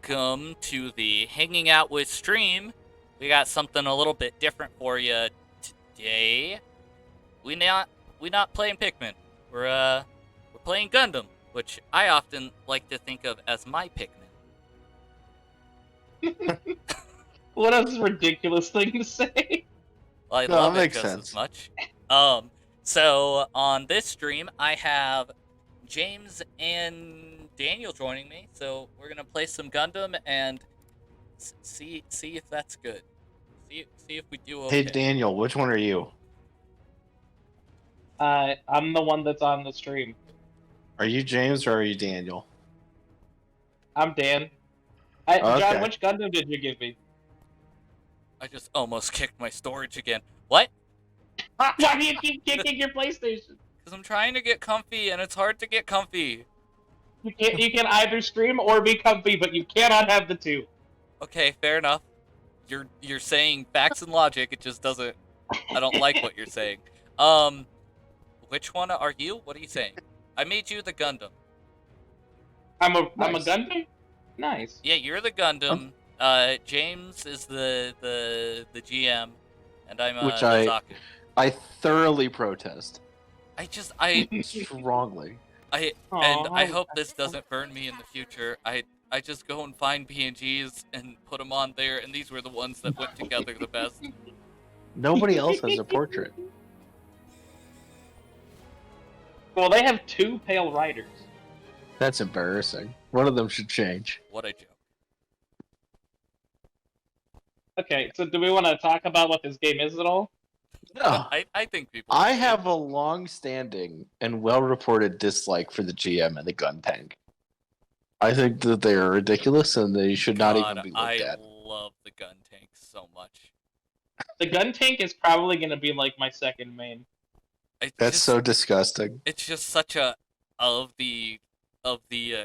welcome to the Hanging Out with stream. We got something a little bit different for you today. We not playing Pikmin. We're playing Gundam, which I often like to think of as my Pikmin. What a ridiculous thing to say. Well, I love it just as much. So on this stream, I have James and Daniel joining me. So we're gonna play some Gundam and see if that's good. See if we do okay. Hey Daniel, which one are you? I'm the one that's on the stream. Are you James or are you Daniel? I'm Dan. Okay. John, which Gundam did you give me? I just almost kicked my storage again. What? Why do you keep kicking your PlayStation? Because I'm trying to get comfy, and it's hard to get comfy. You can either stream or be comfy, but you cannot have the two. Okay, fair enough. You're saying facts and logic. It just doesn't. I don't like what you're saying. Which one are you? What are you saying? I made you the Gundam. I'm a Gundam? Nice. Yeah, you're the Gundam. James is the GM, and I'm Which Zaku. I thoroughly protest. I Strongly. I hope this doesn't burn me in the future. I just go and find PNGs and put them on there, and these were the ones that went together the best. Nobody else has a portrait. Well, they have two Pale Riders. That's embarrassing. One of them should change. What a joke. Okay, so do we want to talk about what this game is at all? No. I think people. I have a long-standing and well-reported dislike for the GM and the gun tank. I think that they are ridiculous and they should not even be looked at. I love the gun tank so much. The gun tank is probably going to be like my second main. That's so disgusting. It's just such a of the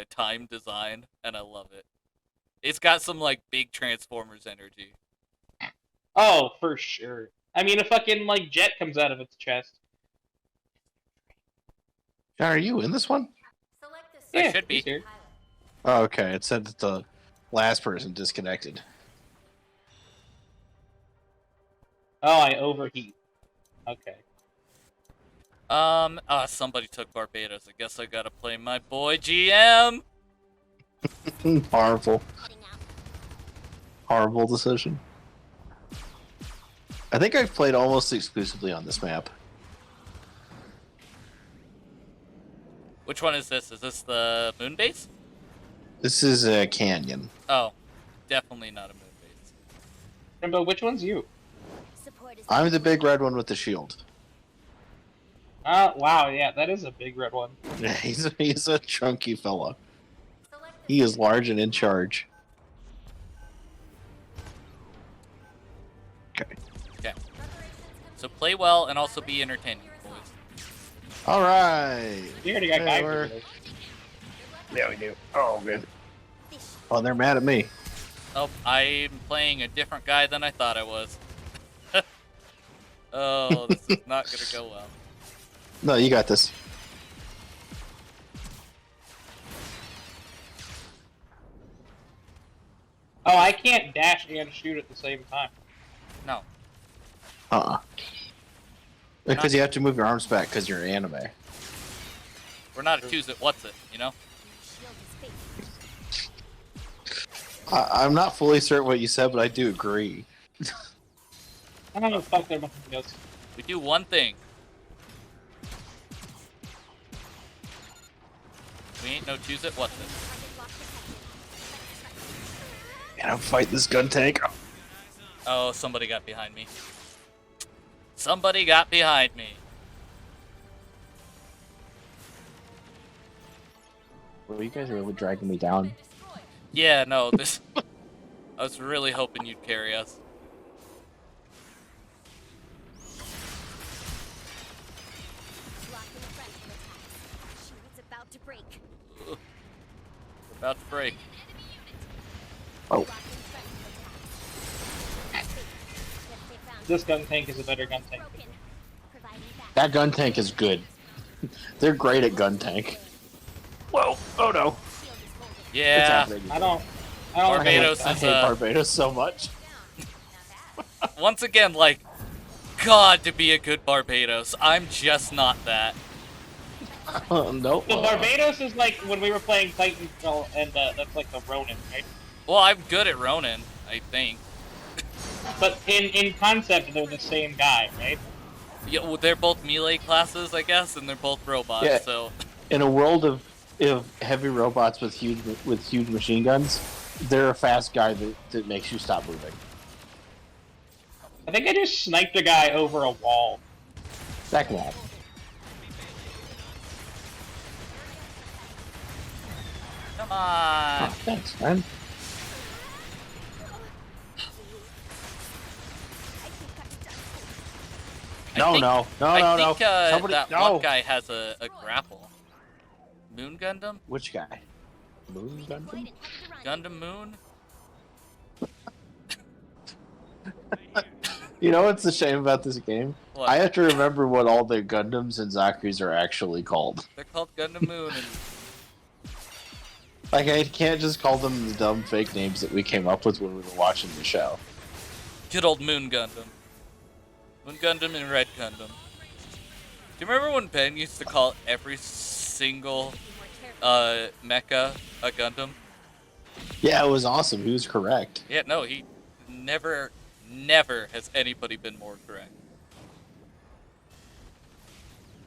time design, and I love it. It's got some like big Transformers energy. Oh, for sure. I mean, a fucking like jet comes out of its chest. Are you in this one? Yeah, I should be. Here. Oh, okay. It said that the last person disconnected. Oh, I overheat. Okay. Somebody took Barbados. I guess I gotta play my boy GM. Horrible decision. I think I've played almost exclusively on this map. Which one is this? Is this the moon base? This is a canyon. Oh, definitely not a moon base. But which one's you? I'm the big red one with the shield. Wow, yeah, that is a big red one. Yeah, he's a chunky fella. He is large and in charge. Okay. Okay. So play well and also be entertaining, boys. All right. You already got guys for this. Yeah, we do. Oh, good. Oh, they're mad at me. Oh, I'm playing a different guy than I thought I was. Oh, this is not gonna go well. No, you got this. Oh, I can't dash and shoot at the same time. No. Because you have to move your arms back because you're anime. We're not a choose it, what's it, you know? I'm not fully certain what you said, but I do agree. I don't know fuck they're behind us. We do one thing. We ain't no choose it, what's it? And I'm fighting this gun tank. Oh, somebody got behind me. Somebody got behind me. Well, you guys are really dragging me down. Yeah, no, this... I was really hoping you'd carry us. Ugh. We're about to break. Oh. This gun tank is a better gun tank. That gun tank is good. They're great at gun tank. Whoa! Oh no! Yeah. I don't. Barbados I is hate Barbados so much. once again, like, God, to be a good Barbados. I'm just not that. Nope. So Barbados is like when we were playing Titanfall, and that's like the Ronin, right? Well, I'm good at Ronin, I think. But in concept, they're the same guy, right? Yeah, well, they're both melee classes, I guess, and they're both robots. Yeah. So In a world of heavy robots with huge machine guns, they're a fast guy that makes you stop moving. I think I just sniped a guy over a wall. That can happen. come on. Oh, thanks, man. No. I think Somebody, that one guy has a grapple. Moon Gundam? Which guy? Moon Gundam? Gundam Moon? You know what's the shame about this game? What? I have to remember what all the Gundams and Zaku's are actually called. They're called Gundam Moon and... Like, I can't just call them the dumb fake names that we came up with when we were watching the show. Good old Moon Gundam. Moon Gundam and Red Gundam. Do you remember when Ben used to call every single mecha a Gundam? Yeah, it was awesome. He was correct. Yeah, no, he never has anybody been more correct.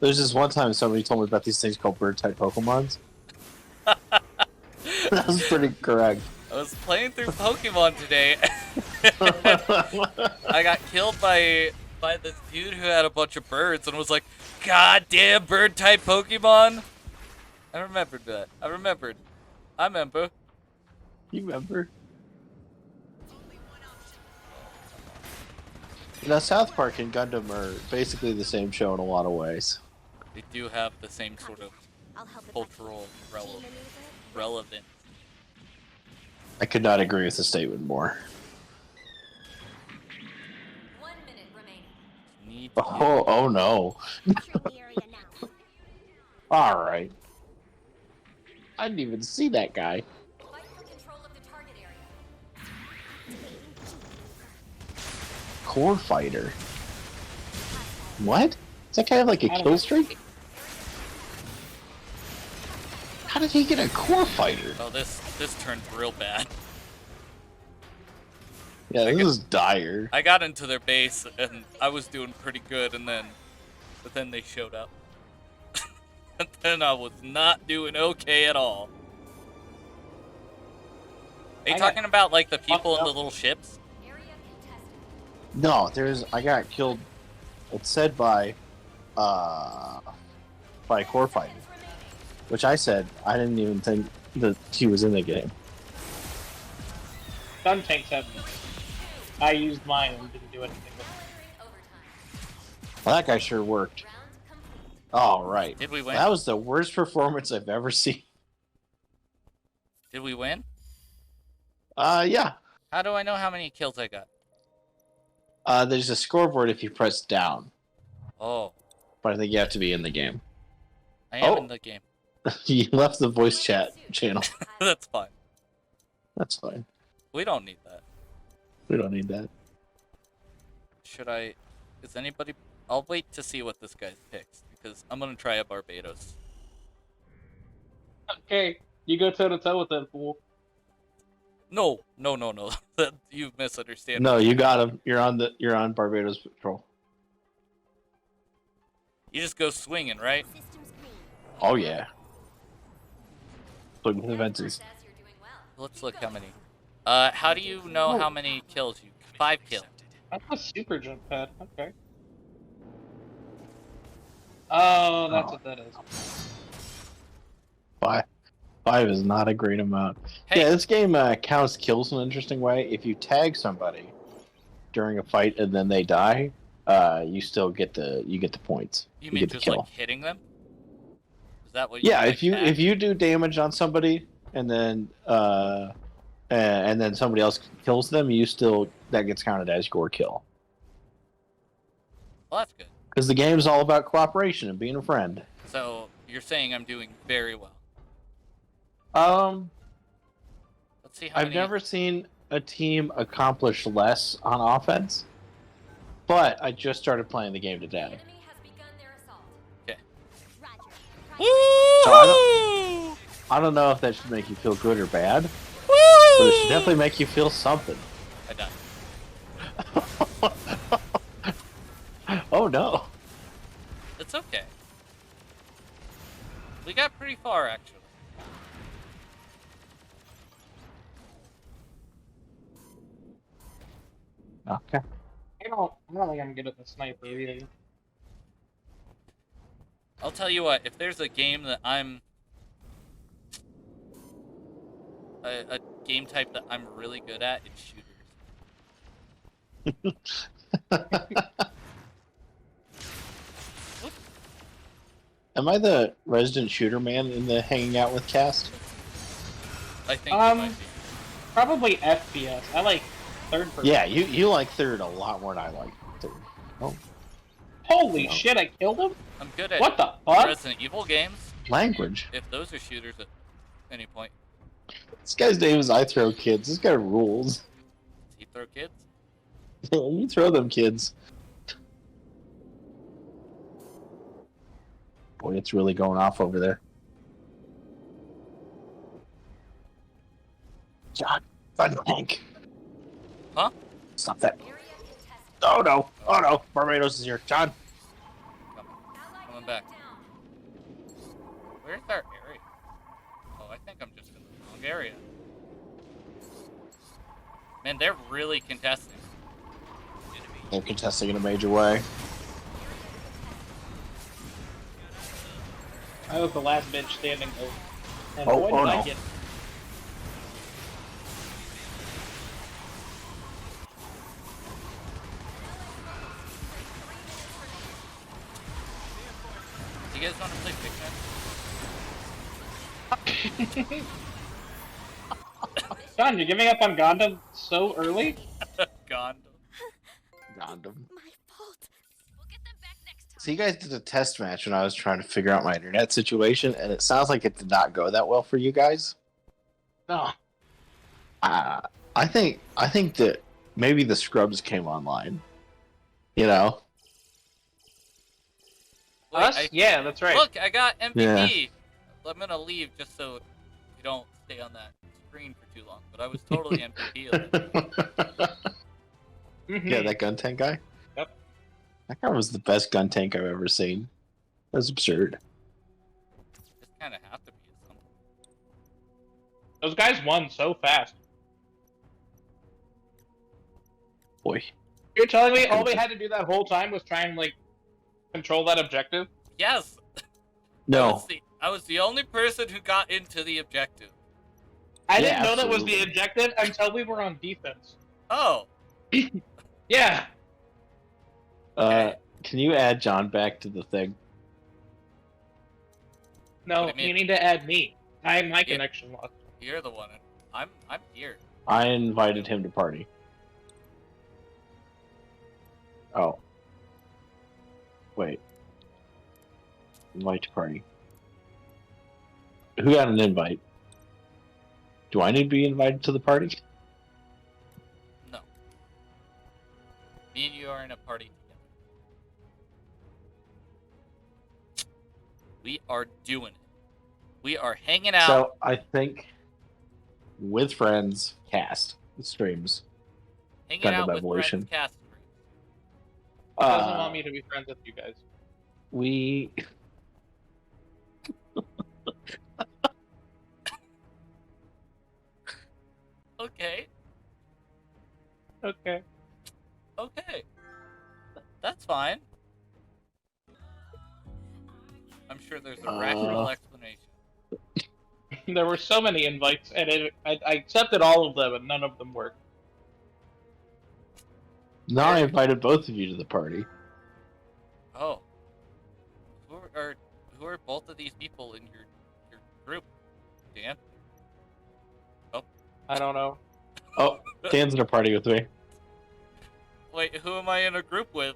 There's this one time somebody told me about these things called bird-type Pokemons. That was pretty correct. I was playing through Pokemon today. I got killed by this dude who had a bunch of birds and was like, "God damn bird-type Pokemon!" I remembered that. I remember. You remember? Now, South Park and Gundam are basically the same show in a lot of ways. They do have the same sort of cultural relevance. I could not agree with the statement more. 1 minute remaining. Oh no. Alright. I didn't even see that guy. Fight for control of the target area. Core fighter. What? Does that guy have like a kill streak? How did he get a core fighter? Oh, this turned real bad. Yeah, this is dire. I got into their base and I was doing pretty good, but then they showed up. And then I was not doing okay at all. Are you talking about like the people in the little ships? No, I got killed. It's said by a core fighter, which I said I didn't even think that he was in the game. Gun tanks have. I used mine and didn't do anything with it. Well, that guy sure worked. All right. Did we win? That was the worst performance I've ever seen. Did we win? Yeah. How do I know how many kills I got? There's a scoreboard if you press down. Oh. But I think you have to be in the game. I am in the game. You left the voice chat channel. That's fine. That's fine. We don't need that. We don't need that. Should I... Is anybody... I'll wait to see what this guy picks, because I'm gonna try a Barbados. Okay, you go toe-to-toe with that fool. No. You misunderstand. No, you got him. You're on Barbados patrol. You just go swinging, right? Oh yeah. Look at the fences. Let's look how many. How do you know how many kills you... 5 kills. That's a super jump pad. Okay. Oh, that's what that is. 5 is not a great amount. Hey. Yeah, this game counts kills in an interesting way. If you tag somebody during a fight and then they die, you still get the points. You mean get the just kill. like hitting them? Is that what you Yeah, mean, if you do damage on somebody and then somebody else kills them, that gets counted as your kill. Well, that's good. Because the game's all about cooperation and being a friend. So, you're saying I'm doing very well. That's Let's see how I've many... never seen a team accomplish less on offense, but I just started playing the game The today. enemy has begun their assault. Okay. Roger. So I don't know if that should make you feel good or bad, Woo! but it should definitely make you feel something. I died. Oh no. It's okay. We got pretty far, actually. Okay. I don't think I'm good at the sniper either. I'll tell you what, if there's a game that I'm... A game type that I'm really good at, it's shooters. Am I the resident shooter man in the hanging out with cast? I think you might be. Probably FPS. I like third person. Yeah, you like third a lot more than I like third. Oh. Holy No. shit! I killed him. I'm good at What the fuck? Resident Evil games, Language. if those are shooters at any point. This guy's name is I Throw Kids. This guy rules. Does he throw kids? You throw them kids. Boy, it's really going off over there. John, Fun Tank. Huh? Stop that. Area contested. Oh no. Oh no. Barbados is here. John. Coming back. Where's our area? Oh, I think I'm just in the wrong area. Man, they're really contesting. They're contesting in a major way. I was the last bitch standing there. And Oh, boy, oh did I no. get... Do you guys want to play Pikmin? John, you're giving up on GundDumb so early? Gone. Gondom. My fault. We'll get them back next time. So you guys did a test match when I was trying to figure out my internet situation, and it sounds like it did not go that well for you guys. No. I think that maybe the scrubs came online. You know? Wait, Us? Yeah, that's right. Look, I got MVP. I'm gonna leave just so you don't stay on that screen for too long. But I was totally MVP of it. Mhm. Yeah, that gun tank guy? Yep. That guy was the best gun tank I've ever seen. That was absurd. Just kind of have to be at some point. Those guys won so fast. Boy. You're telling me all we had to do that whole time was try and, like, control that objective? Yes. No. I was the only person who got into the objective. I Yeah, didn't know that was the absolutely. objective until we were on defense. Oh. Yeah. Okay. Can you add John back to the thing? No, What do you you mean? need to add me. My Yeah. connection lost. You're the one. I'm here. I invited him to party. Oh. Wait. Invite to party. Who got an invite? Do I need to be invited to the party? No. Me and you are in a party together. We are doing it. We are hanging out. So I think with friends, cast streams. hanging out GundDumb with Evolution. friends cast streams. He doesn't want me to be friends with you guys. We Okay. Okay. Okay. That's fine. I'm sure there's a rational explanation. There were so many invites, and I accepted all of them, and none of them worked. now I invited both of you to the party. Oh. Who are both of these people in your group? Dan? I don't know. Oh, Dan's in a party with me. Wait, who am I in a group with?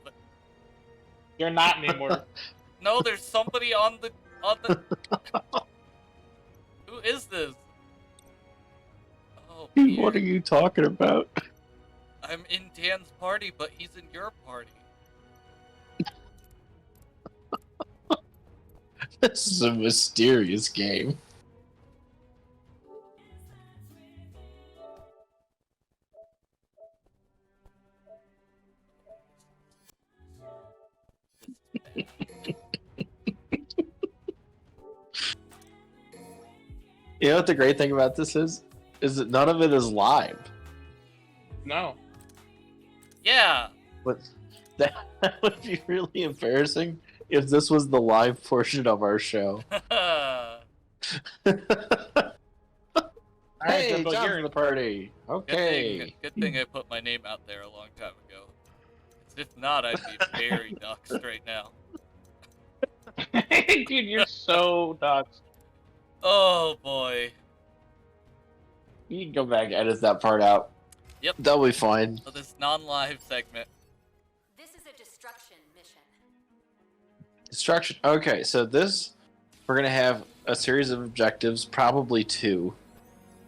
You're not anymore. No, there's somebody on the Who is this? Oh. Oh, Dude, what are Pierre. you talking about? I'm in Dan's party, but he's in your party. This is a mysterious game. This is bad. You know what the great thing about this is? Is that none of it is live. No. Yeah. But that would be really embarrassing if this was the live portion of our show. Hey, Jumbo, John's you're in the party. Okay. Good thing I put my name out there a long time ago. 'Cause if not, I'd be very doxxed right now. Dude, you're so doxed. Oh boy. You can go back and edit that part out. Yep. That'll be fine. So this non-live segment. This is a destruction mission. Destruction. Okay, so this, we're going to have a series of objectives, probably 2,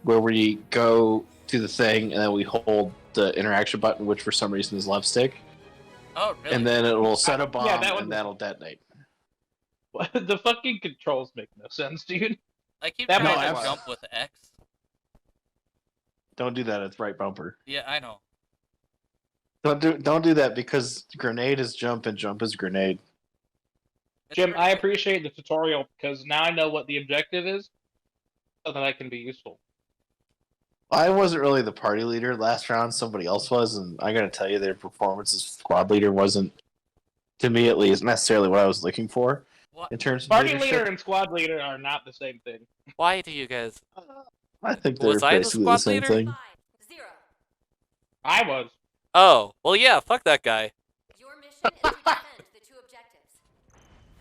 where we go to the thing and then we hold the interaction button, which for some reason is left stick. Oh, really? And then it will set a bomb that that'll detonate. The fucking controls make no sense, dude. I keep that trying might to work. jump with X. Don't do that, it's right bumper. Yeah, I know. Don't do that because grenade is jump and jump is grenade. It's Jim, pretty I good. appreciate the tutorial because now I know what the objective is so that I can be useful. I wasn't really the party leader last round, somebody else was, and I gotta tell you, their performance as squad leader wasn't, to me at least, necessarily what I was looking for What? in terms of Party leadership. leader and squad leader are not the same thing. Why do you guys? I think they're Was I the basically squad the same leader? thing. 5, 0. I was. Oh, well, yeah. Fuck that guy. Your mission is to defend the 2 objectives.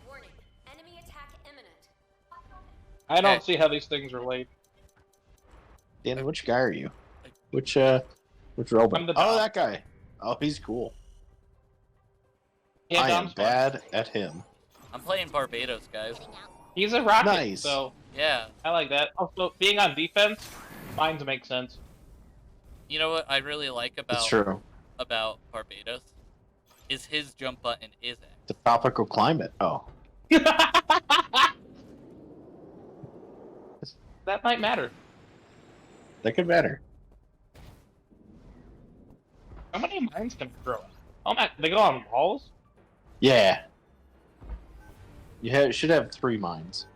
Warning, enemy attack imminent. I don't Okay. see how these things relate. Dan, which guy are you? Which Robin? I'm the Oh, Dom. that guy. Oh, he's cool. Yeah, I am Dom's fun. bad at him. I'm playing Barbados, guys. He's a rocket, Nice. so Yeah. I like that. Also, being on defense, mines make sense. You know what I really like That's about true. Barbados is his jump button is X. The tropical climate. Oh. That might matter. That could matter. How many mines can throw? Oh my, they go on walls? Yeah. Should have 3 mines.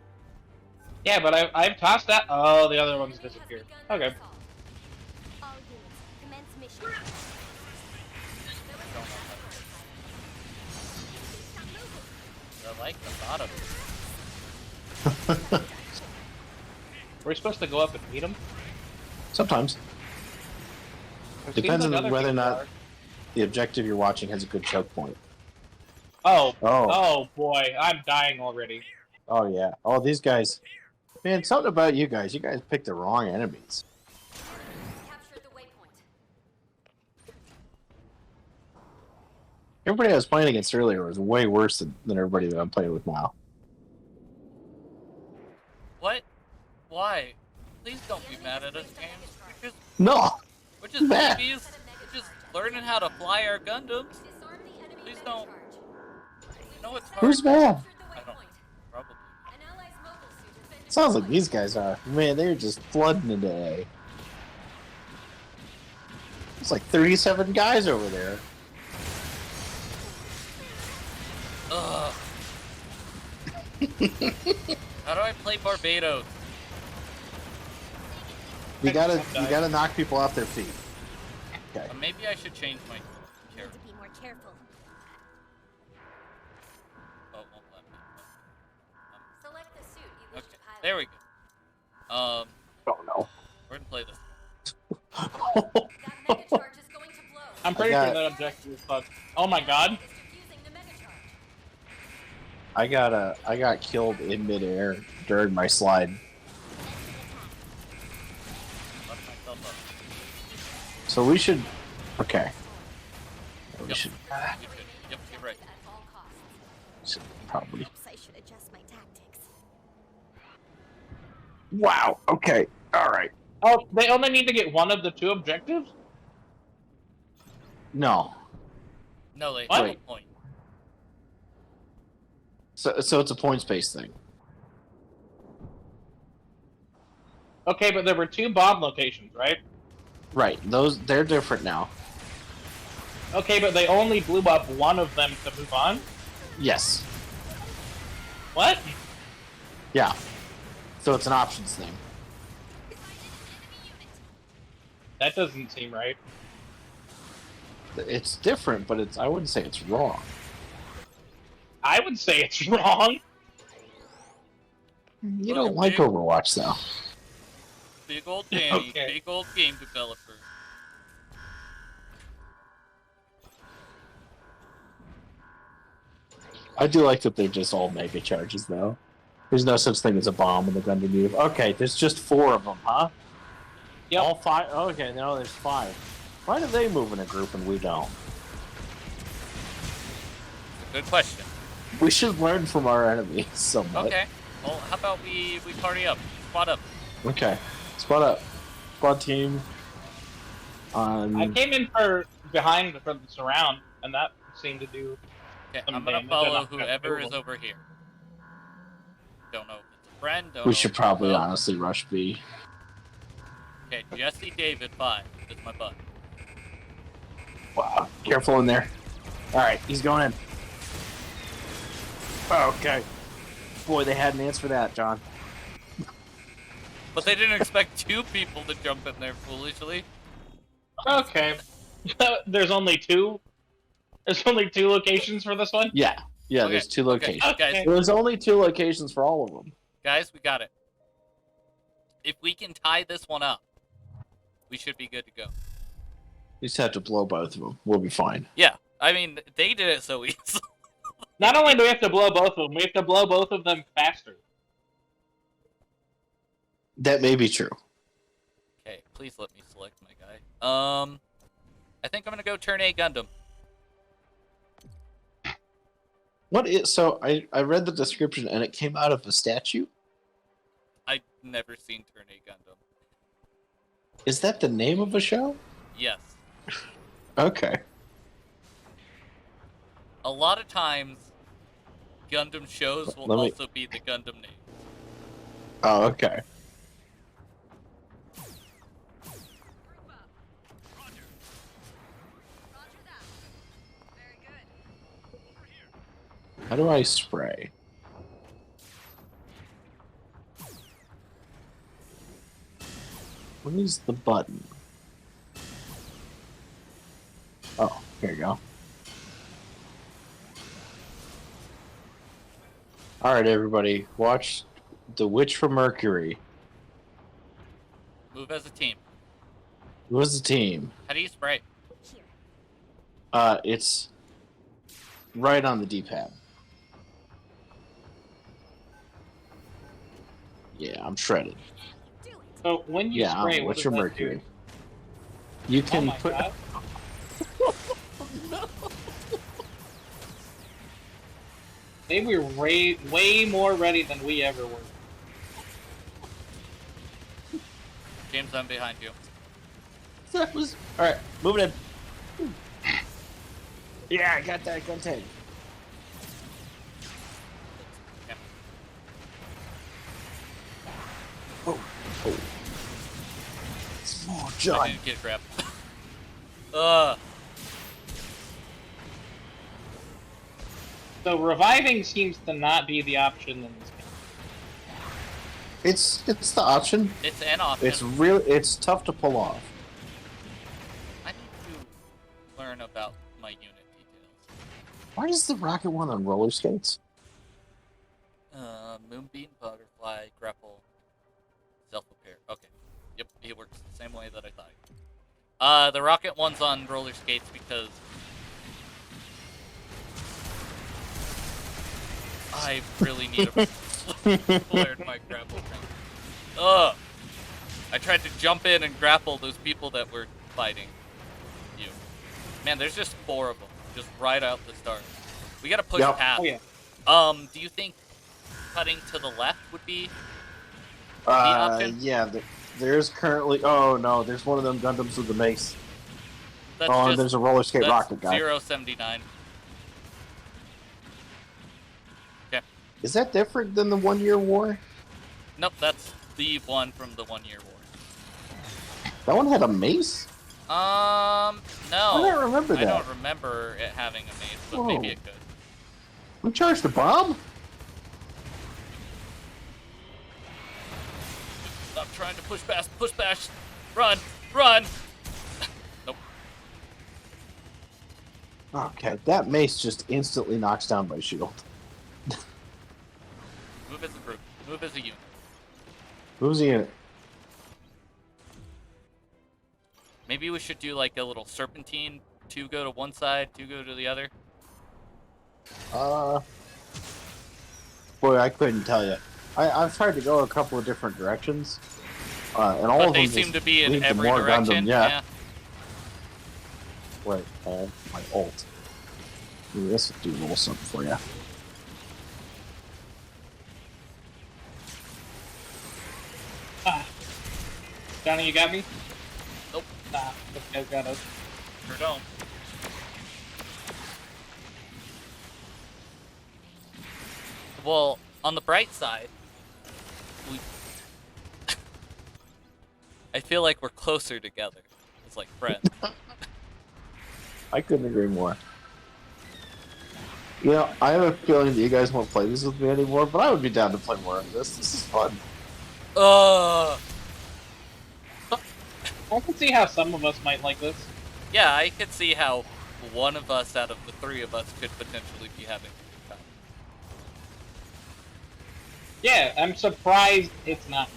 Yeah, but I've tossed that. Oh, the other ones disappeared. Okay. All units, commence mission. I like the thought of it. We're supposed to go up and meet them? Sometimes. Depends on whether or not the objective you're watching has a good choke point. Oh, Oh. oh boy, I'm dying already. Oh, yeah. Oh, these guys. Man, something about you guys. You guys picked the wrong enemies. Capture the waypoint. Everybody I was playing against earlier was way worse than everybody that I'm playing with now. What? Why? Please don't be mad at us, James. No! We're just Mad. babies. We're just learning how to fly our Gundams. Disarm the enemy Please mega don't. charge. No, it's hard. Who's mad? Capture the I don't. waypoint. Probably. An ally's mobile suit has been Sounds like deployed. these guys are. Man, they're just flooding into A. It's like 37 guys over there. Ugh. How do I play Barbados? You gotta knock people off their feet. Okay. Maybe I should change my Need character. to be more careful. Oh, it won't let me. Select the suit you wish Okay, to pilot. there we go. Oh no. We're gonna play this. That mega charge is going to blow. I'm pretty got- sure that objective is fun. Oh my god. Is defusing the mega charge. I got killed in midair during my slide. Left myself up. So we should. Okay. We Yep. should You should. Yep, you're right. At all costs. probably. Perhaps I should adjust my tactics. Wow. Okay. All right. Oh, they only need to get one of the 2 objectives? No. No, they What? have a point. So it's a points-based thing. Okay, but there were 2 bomb locations, right? Right. They're different now. Okay, but they only blew up one of them to move on? Yes. What? Yeah. So it's an options thing. That doesn't seem right. It's different, but I wouldn't say it's wrong. I would say it's wrong. You don't like Overwatch, though. Big old Danny, Okay. big old game developer. I do like that they're just all mega charges, though. There's no such thing as a bomb in the Gundam move. Okay, there's just 4 of them, huh? Yep. All 5? Okay, no, there's 5. Why do they move in a group and we don't? Good question. We should learn from our enemies somewhat. Okay. Well, how about we party up, squad up. Okay. Squad up. Squad team. I came in for behind for the surround, and that seemed to do. Okay, Some I'm gonna damage, follow and I'm whoever gonna is move over here. Don't know if it's a friend. Don't We know should if probably it's a- honestly rush B. Okay, Jesse David 5. That's my butt. Wow. Careful in there. Alright, he's going in. Okay. Boy, they had an answer for that, John. But they didn't expect 2 people to jump in there foolishly. Okay. There's only 2. There's only 2 locations for this one. Yeah. Yeah, Okay, there's 2 okay, locations. guys, There's only 2 locations for all of them. guys, we got it. If we can tie this one up, we should be good to go. You just have to blow both of them. We'll be fine. Yeah, I mean, they did it so easy. Not only do we have to blow both of them, we have to blow both of them faster. That may be true. Okay, please let me select my guy. I think I'm gonna go turn A Gundam. What is so? I read the description and it came out of a statue. I've never seen Turn A Gundam. Is that the name of a show? Yes. Okay. A lot of times, Gundam shows will Let me- also be the Gundam name. Oh, okay. How do I spray? What is the button? Oh, here you go. Alright, everybody. Watch The Witch from Mercury. Move as a team. Who was the team? How do you spray? It's right on the D-pad. Yeah, I'm shredded. So when you Yeah, spray, what what's does your that Mercury? do? You Oh can my put. god. They were way more ready than we ever were. James, I'm behind you. That was all right. Moving in. Yeah, I got that gun tag. Yeah. Oh. Oh, I John. didn't get grabbed. So reviving seems to not be the option in this game. It's the option. It's an option. It's tough to pull off. I need to learn about my unit details. Why is the rocket one on roller skates? Moonbeam, butterfly, grapple, self-repair. Okay. Yep, it works the same way that I thought. The rocket one's on roller skates because I really need a flared my grapple thing. Ugh! I tried to jump in and grapple those people that were fighting you. Man, there's just 4 of them, just right out the start. We gotta push Yep. past. Oh yeah. Do you think cutting to the left would be the option? Yeah. there's currently. Oh no, there's one of them Gundams with the mace. That's Oh, and just, there's a roller skate that's rocket guy. 079. Okay. Is that different than the 1 Year War? Nope, that's the one from the 1 Year War. That one had a mace? No. I don't remember that. I don't remember it having a mace, but maybe it could. We charged a bomb? Stop trying to push past, run, run! Nope. Okay, that mace just instantly knocks down my shield. Move as a group. Move as a unit. Who's he in it? Maybe we should do like a little serpentine. 2 go to one side, 2 go to the other. Boy, I couldn't tell you. I've tried to go a couple of different directions, and all But of they them seem just to be in lead to every more direction. Gundam, yeah. Wait, my ult. Ooh, this will do a little something for you. Johnny, you got me? Nope. Nah, this guy's got us. Sure don't. Well, on the bright side, I feel like we're closer together. It's like friends. I couldn't agree more. You know, I have a feeling that you guys won't play this with me anymore, but I would be down to play more of this. This is fun. I can see how some of us might like this. Yeah, I could see how one of us out of the 3 of us could potentially be having a good time. Yeah, I'm surprised it's not.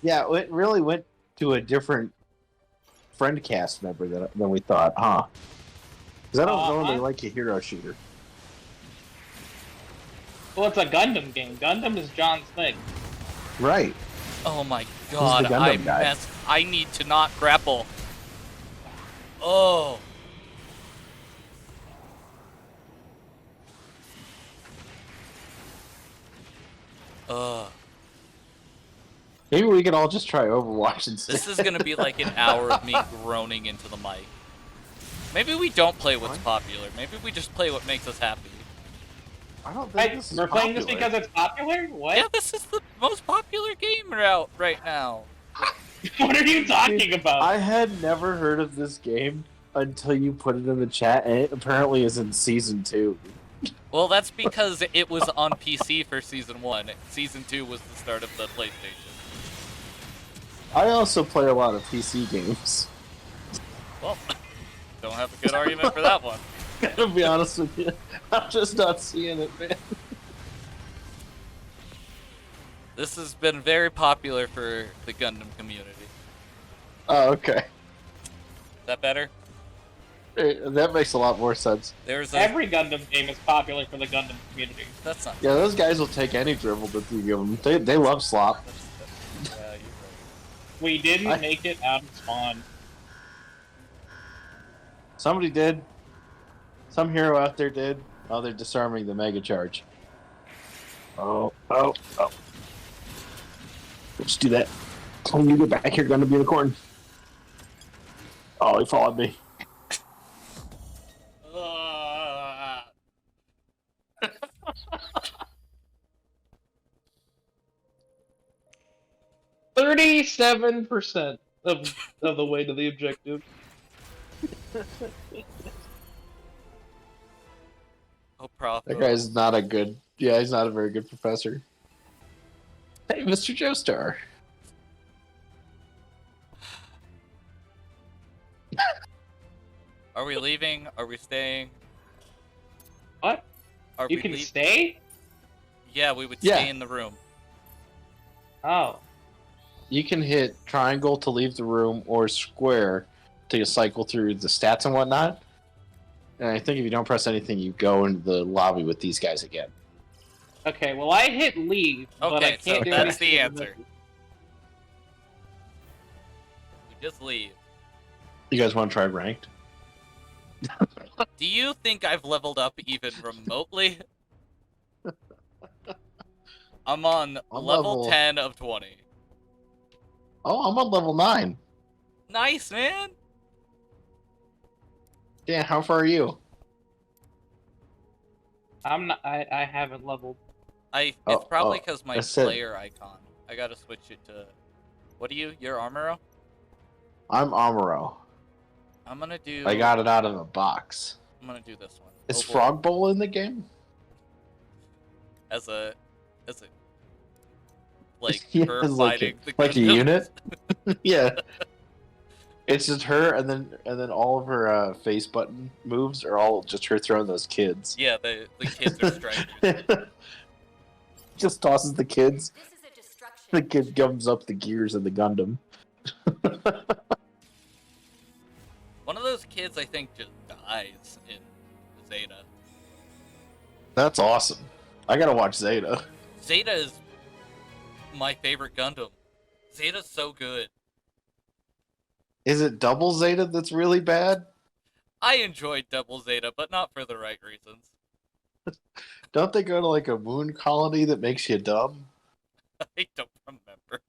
Yeah, it really went to a different friend cast member than we thought, huh? Because I don't normally like a hero shooter. Well, it's a Gundam game. Gundam is John's thing. Right. Oh my god, Gundam guy. I need to not grapple. Oh. Maybe we can all just try Overwatch instead. This is gonna be like an hour of me groaning into the mic. Maybe we don't play what's popular. Maybe we just play what makes us happy. I don't think this is We're playing this popular. because it's popular? What? Yeah, this is the most popular game out right now. What are you talking about? I had never heard of this game until you put it in the chat, and it apparently is in Season 2. Well, that's because it was on PC for Season 1. Season 2 was the start of the PlayStation. I also play a lot of PC games. Well, don't have a good argument for that one. To be honest with you, I'm just not seeing it, man. This has been very popular for the Gundam community. Oh, okay. Is that better? That makes a lot more sense. There's Every Gundam game is popular for the Gundam community. That's not. Yeah, those guys will take any dribble that you give them. They love slop. Yeah, you're right. We didn't make it out of spawn. Somebody did. Some hero out there did. Oh, they're disarming the Mega Charge. Oh. Let's do that. When you get back here, gonna be the corn. Oh, he followed me. $37% of the way to the objective. Oh, prof. That guy's not a good. Yeah, he's not a very good professor. Hey, Mr. Joestar. Are we leaving? Are we staying? What? Are You we can stay? Yeah, we would Yeah. stay in the room. Oh. You can hit triangle to leave the room or square to cycle through the stats and whatnot. And I think if you don't press anything, you go into the lobby with these guys again. Okay, well I hit leave, but I Okay, can't so do that's the anything. answer. We just leave. You guys want to try ranked? Do you think I've leveled up even remotely? I'm on level level 10 of 20. Oh, I'm on level 9. Nice, man. Dan, how far are you? I'm not. I haven't leveled. It's probably because my I said player icon. I gotta switch it to. What are you? You're Armoro? I'm Amuro. I'm gonna do. I got it out of a box. I'm gonna do this one. Is Oh, boy. Frog Bowl in the game? As a like Yeah, her it's fighting the like a Gundam. unit. Yeah. It's just her, and then all of her face button moves are all just her throwing those kids. Yeah, the kids are strangers. Just tosses the kids. This is a destruction. The kid gums up the gears of the Gundam. One of those kids, I think, just dies in Zeta. That's awesome. I gotta watch Zeta. Zeta is my favorite Gundam. Zeta's so good. Is it double Zeta that's really bad? I enjoyed Double Zeta, but not for the right reasons. Don't they go to like a moon colony that makes you dumb? I don't remember.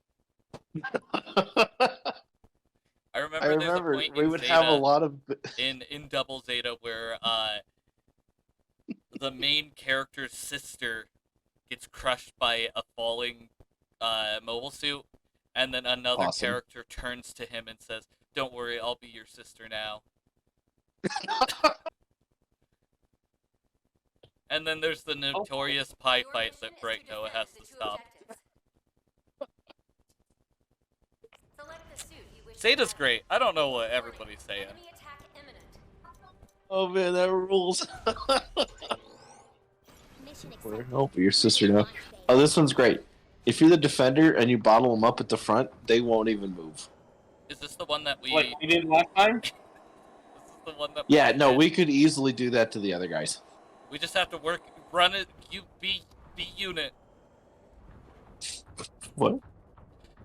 I I remember there's a remember point we in would Zeta, have a lot of. in Double Zeta where the main character's sister gets crushed by a falling mobile suit, and then another Awesome. character turns to him and says, "Don't worry, I'll be your sister now." And then there's the notorious pie Your fight mission that is Bright to Noah defend has the to two stop. objectives. Select the suit you wish to Zeta's have. great. I don't know what everybody's saying. Enemy attack imminent. Oh man, that rules. Mission Oh, your sister now. Oh, this one's great. If you're the defender and you bottle them up at the front, they won't even move. Is this the one that we? Like we did last time. This is the one that. Yeah, no, did? we could easily do that to the other guys. We just have to run it. You be unit. What?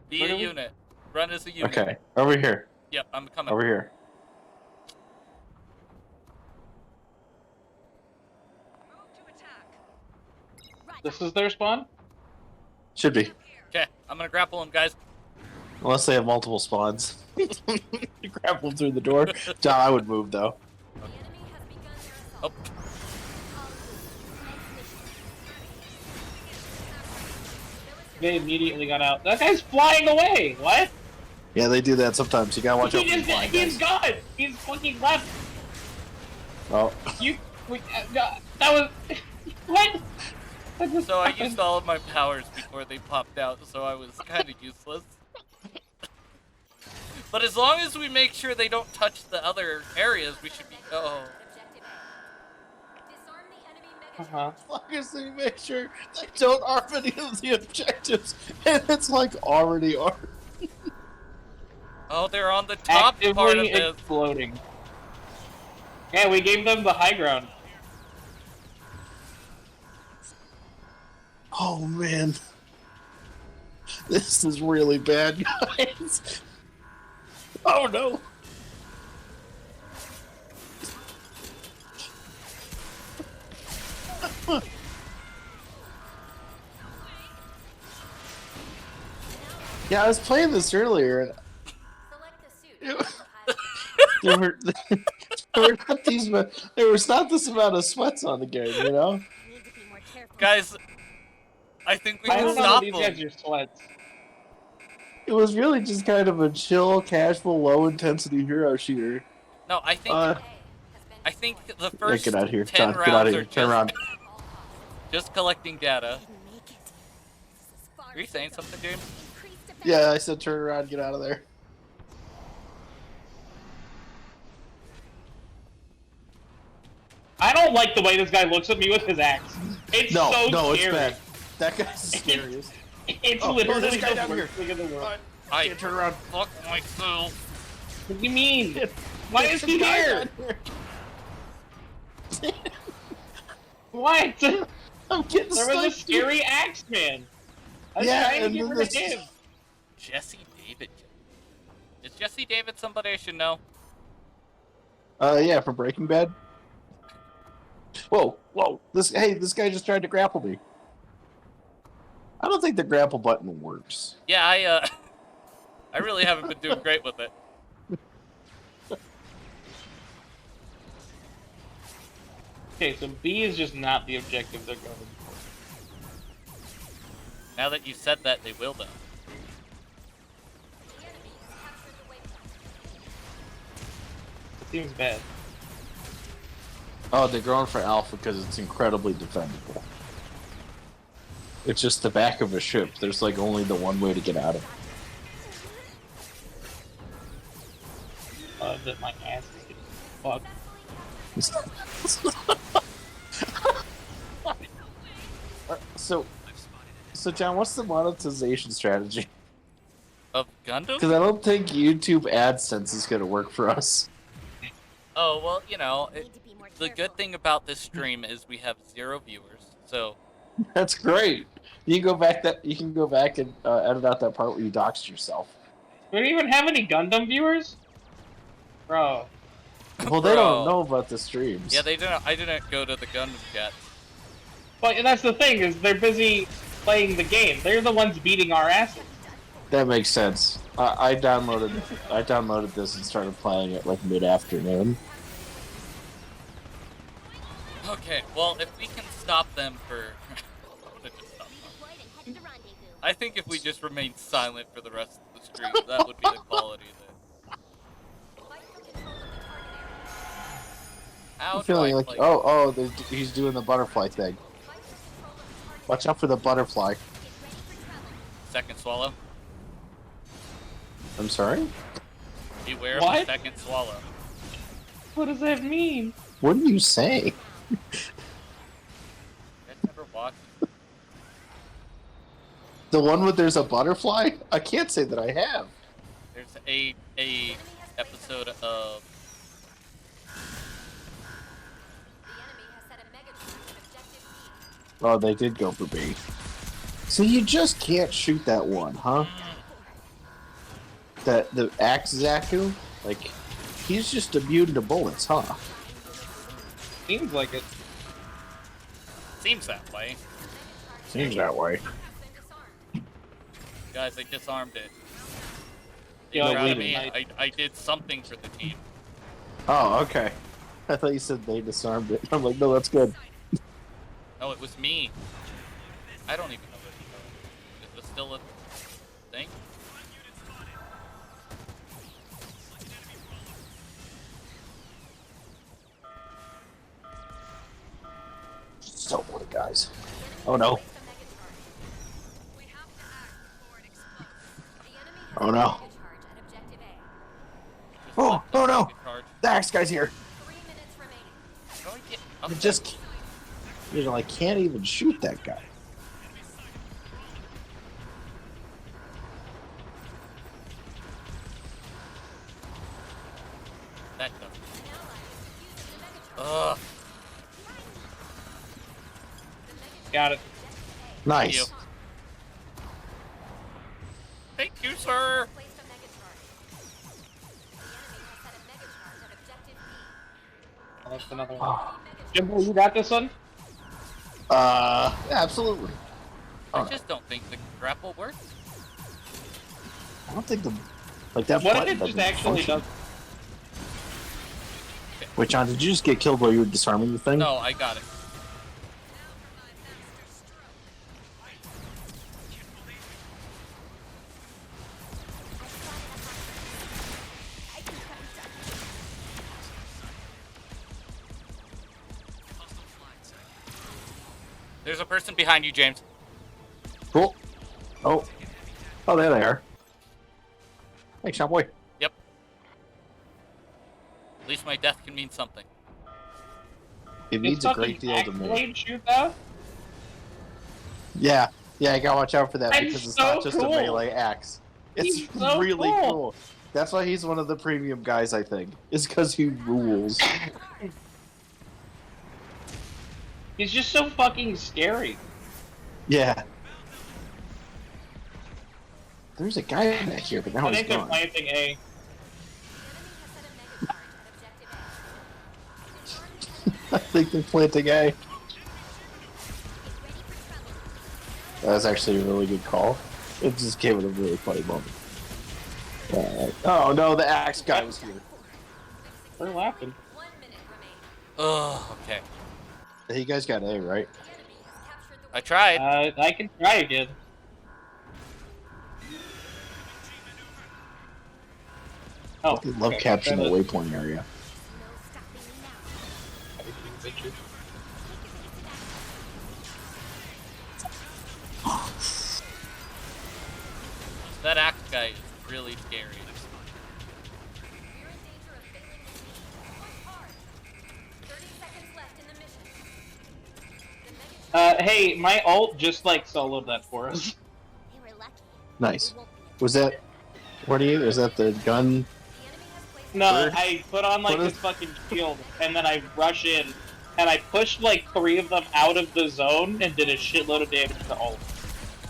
Be Where a do we- unit. Run as a unit. Okay, over here. Yep, I'm coming. Over here. This is their spawn. Should be. Okay, I'm gonna grapple him, guys. Unless they have multiple spawns. Grab them through the door. Nah, I would move though. The enemy has begun their assault. Oh, They immediately got out. That guy's flying away. What? Yeah, they do that sometimes. You gotta watch out for the flying He's guys. gone. He's fucking left. Oh, That was what? What just so I happened? used all of my powers before they popped out, so I was kind of useless. But as long as we make sure they don't touch the other areas, we should be. Oh, Objective A. Disarm the enemy mega Uh-huh. as long as they make sure they don't arm any of the objectives, and it's like already armed. oh, they're on the top part of Actively this. exploding. Yeah, we gave them the high ground. Oh man, this is really bad, guys. Oh no. Yeah, I was playing this earlier, and Select the suit you Ew. wish to have. there were, there was not this amount of sweats on the game, you know? Need to be more careful. Guys, I think we I can don't know. stop These them. guys are sweats. It was really just kind of a chill, casual, low-intensity hero shooter. No, I think A has been I think the Yeah, first get out of here, 10 John. rounds Get out of are here. just, Turn around. just collecting data. Didn't make it. This is far Are you saying something, James? Increased defense. Yeah, I said turn around, get out of there. I don't like the way this guy looks at me with his axe. It's No, so no, scary. it's bad. That guy's the scariest. It's Oh, literally there's this guy the down worst thing in the world. I Can't turn around. fuck myself. What do you mean? Why is There's he a guy here? down here. What? There I'm getting was a sniped. scary axe man. I was Yeah, trying to and get then rid of this- him. Jesse David. Is Jesse David somebody I should know? Yeah, from Breaking Bad. Whoa, whoa! This guy just tried to grapple me. I don't think the grapple button works. Yeah, I really haven't been doing great with it. Okay, so B is just not the objective they're going for. Now that you said that, they will though. It seems bad. Oh, they're going for Alpha because it's incredibly defendable. It's just the back of a ship. There's like only the one way to get out of it. That my ass is getting fucked. So John, what's the monetization strategy? Of Gundam? Because I don't think YouTube AdSense is going to work for us. Oh, well, you know, the good thing about this stream is we have 0 viewers, so... That's great. You can go back and edit out that part where you doxed yourself. Do we even have any Gundam viewers? Bro. Well, they don't know about the streams. Yeah, they didn't. I didn't go to the Gundam chat. But that's the thing, is they're busy playing the game. They're the ones beating our asses. That makes sense. I downloaded this and started playing it like mid-afternoon. Okay, well, if we can stop them for... I think if we just remain silent for the rest of the stream, that would be the quality of it. I'm feeling like, oh, he's doing the butterfly thing. Watch out for the butterfly. Second swallow. I'm sorry? Beware of the second swallow. What does that mean? What do you say? You guys never watched? The one where there's a butterfly? I can't say that I have. There's a episode of... Oh, they did go for B. So you just can't shoot that one, huh? The Axe Zaku? Like, he's just immune to bullets, huh? Seems like it. Seems that way. Seems that way. Guys, I disarmed it. Yo, You're proud of wait me? I did something for the team. Oh, okay. I thought you said they disarmed it. I'm like, no, that's good. No, it was me. I don't even know what it was still a thing. So bored, guys. Oh no. Oh no. Oh no! The Axe guy's here. You just, I can't even shoot that guy. That doesn't. Ugh. Got it. Nice. Thank you, sir. Oh, that's another one. Jimbo, you got this one? Absolutely. I just don't think the grapple works. I don't think that What button if it just doesn't actually function. does? Wait, John, did you just get killed while you were disarming the thing? No, I got it. There's a person behind you, James. Cool. Oh, there they are. Hey, shop boy. Yep. At least my death can mean something. It means a great deal to me. Blade shoot though? Yeah, I gotta watch out for that That's because it's so not just cool. a melee axe. It's He's so really cool. cool. That's why he's one of the premium guys, I think. It's because he rules. He's just so fucking scary. Yeah. There's a guy back here, but now I he's think they're gone. planting A. I think they're planting A. That was actually a really good call. It just gave it a really funny moment. Oh no, the axe guy was here. We're laughing. 1 minute remaining. Oh, okay. You guys got A, right? The enemy has captured the I tried. I can try again. Oh, I love okay. capturing the That waypoint area. no stopping me now. is- bitches. That axe guy is really scary. You're in danger of failing the mission. Push hard. 30 seconds left in the mission. The mega Hey, my ult just like soloed that for us. They were lucky. Nice. They won't be Was that? What are you? Is that the gun? The enemy has placed No, Bird? I put on like What this is- fucking shield, and then I rush in, and I pushed like 3 of them out of the zone and did a shitload of damage to ult.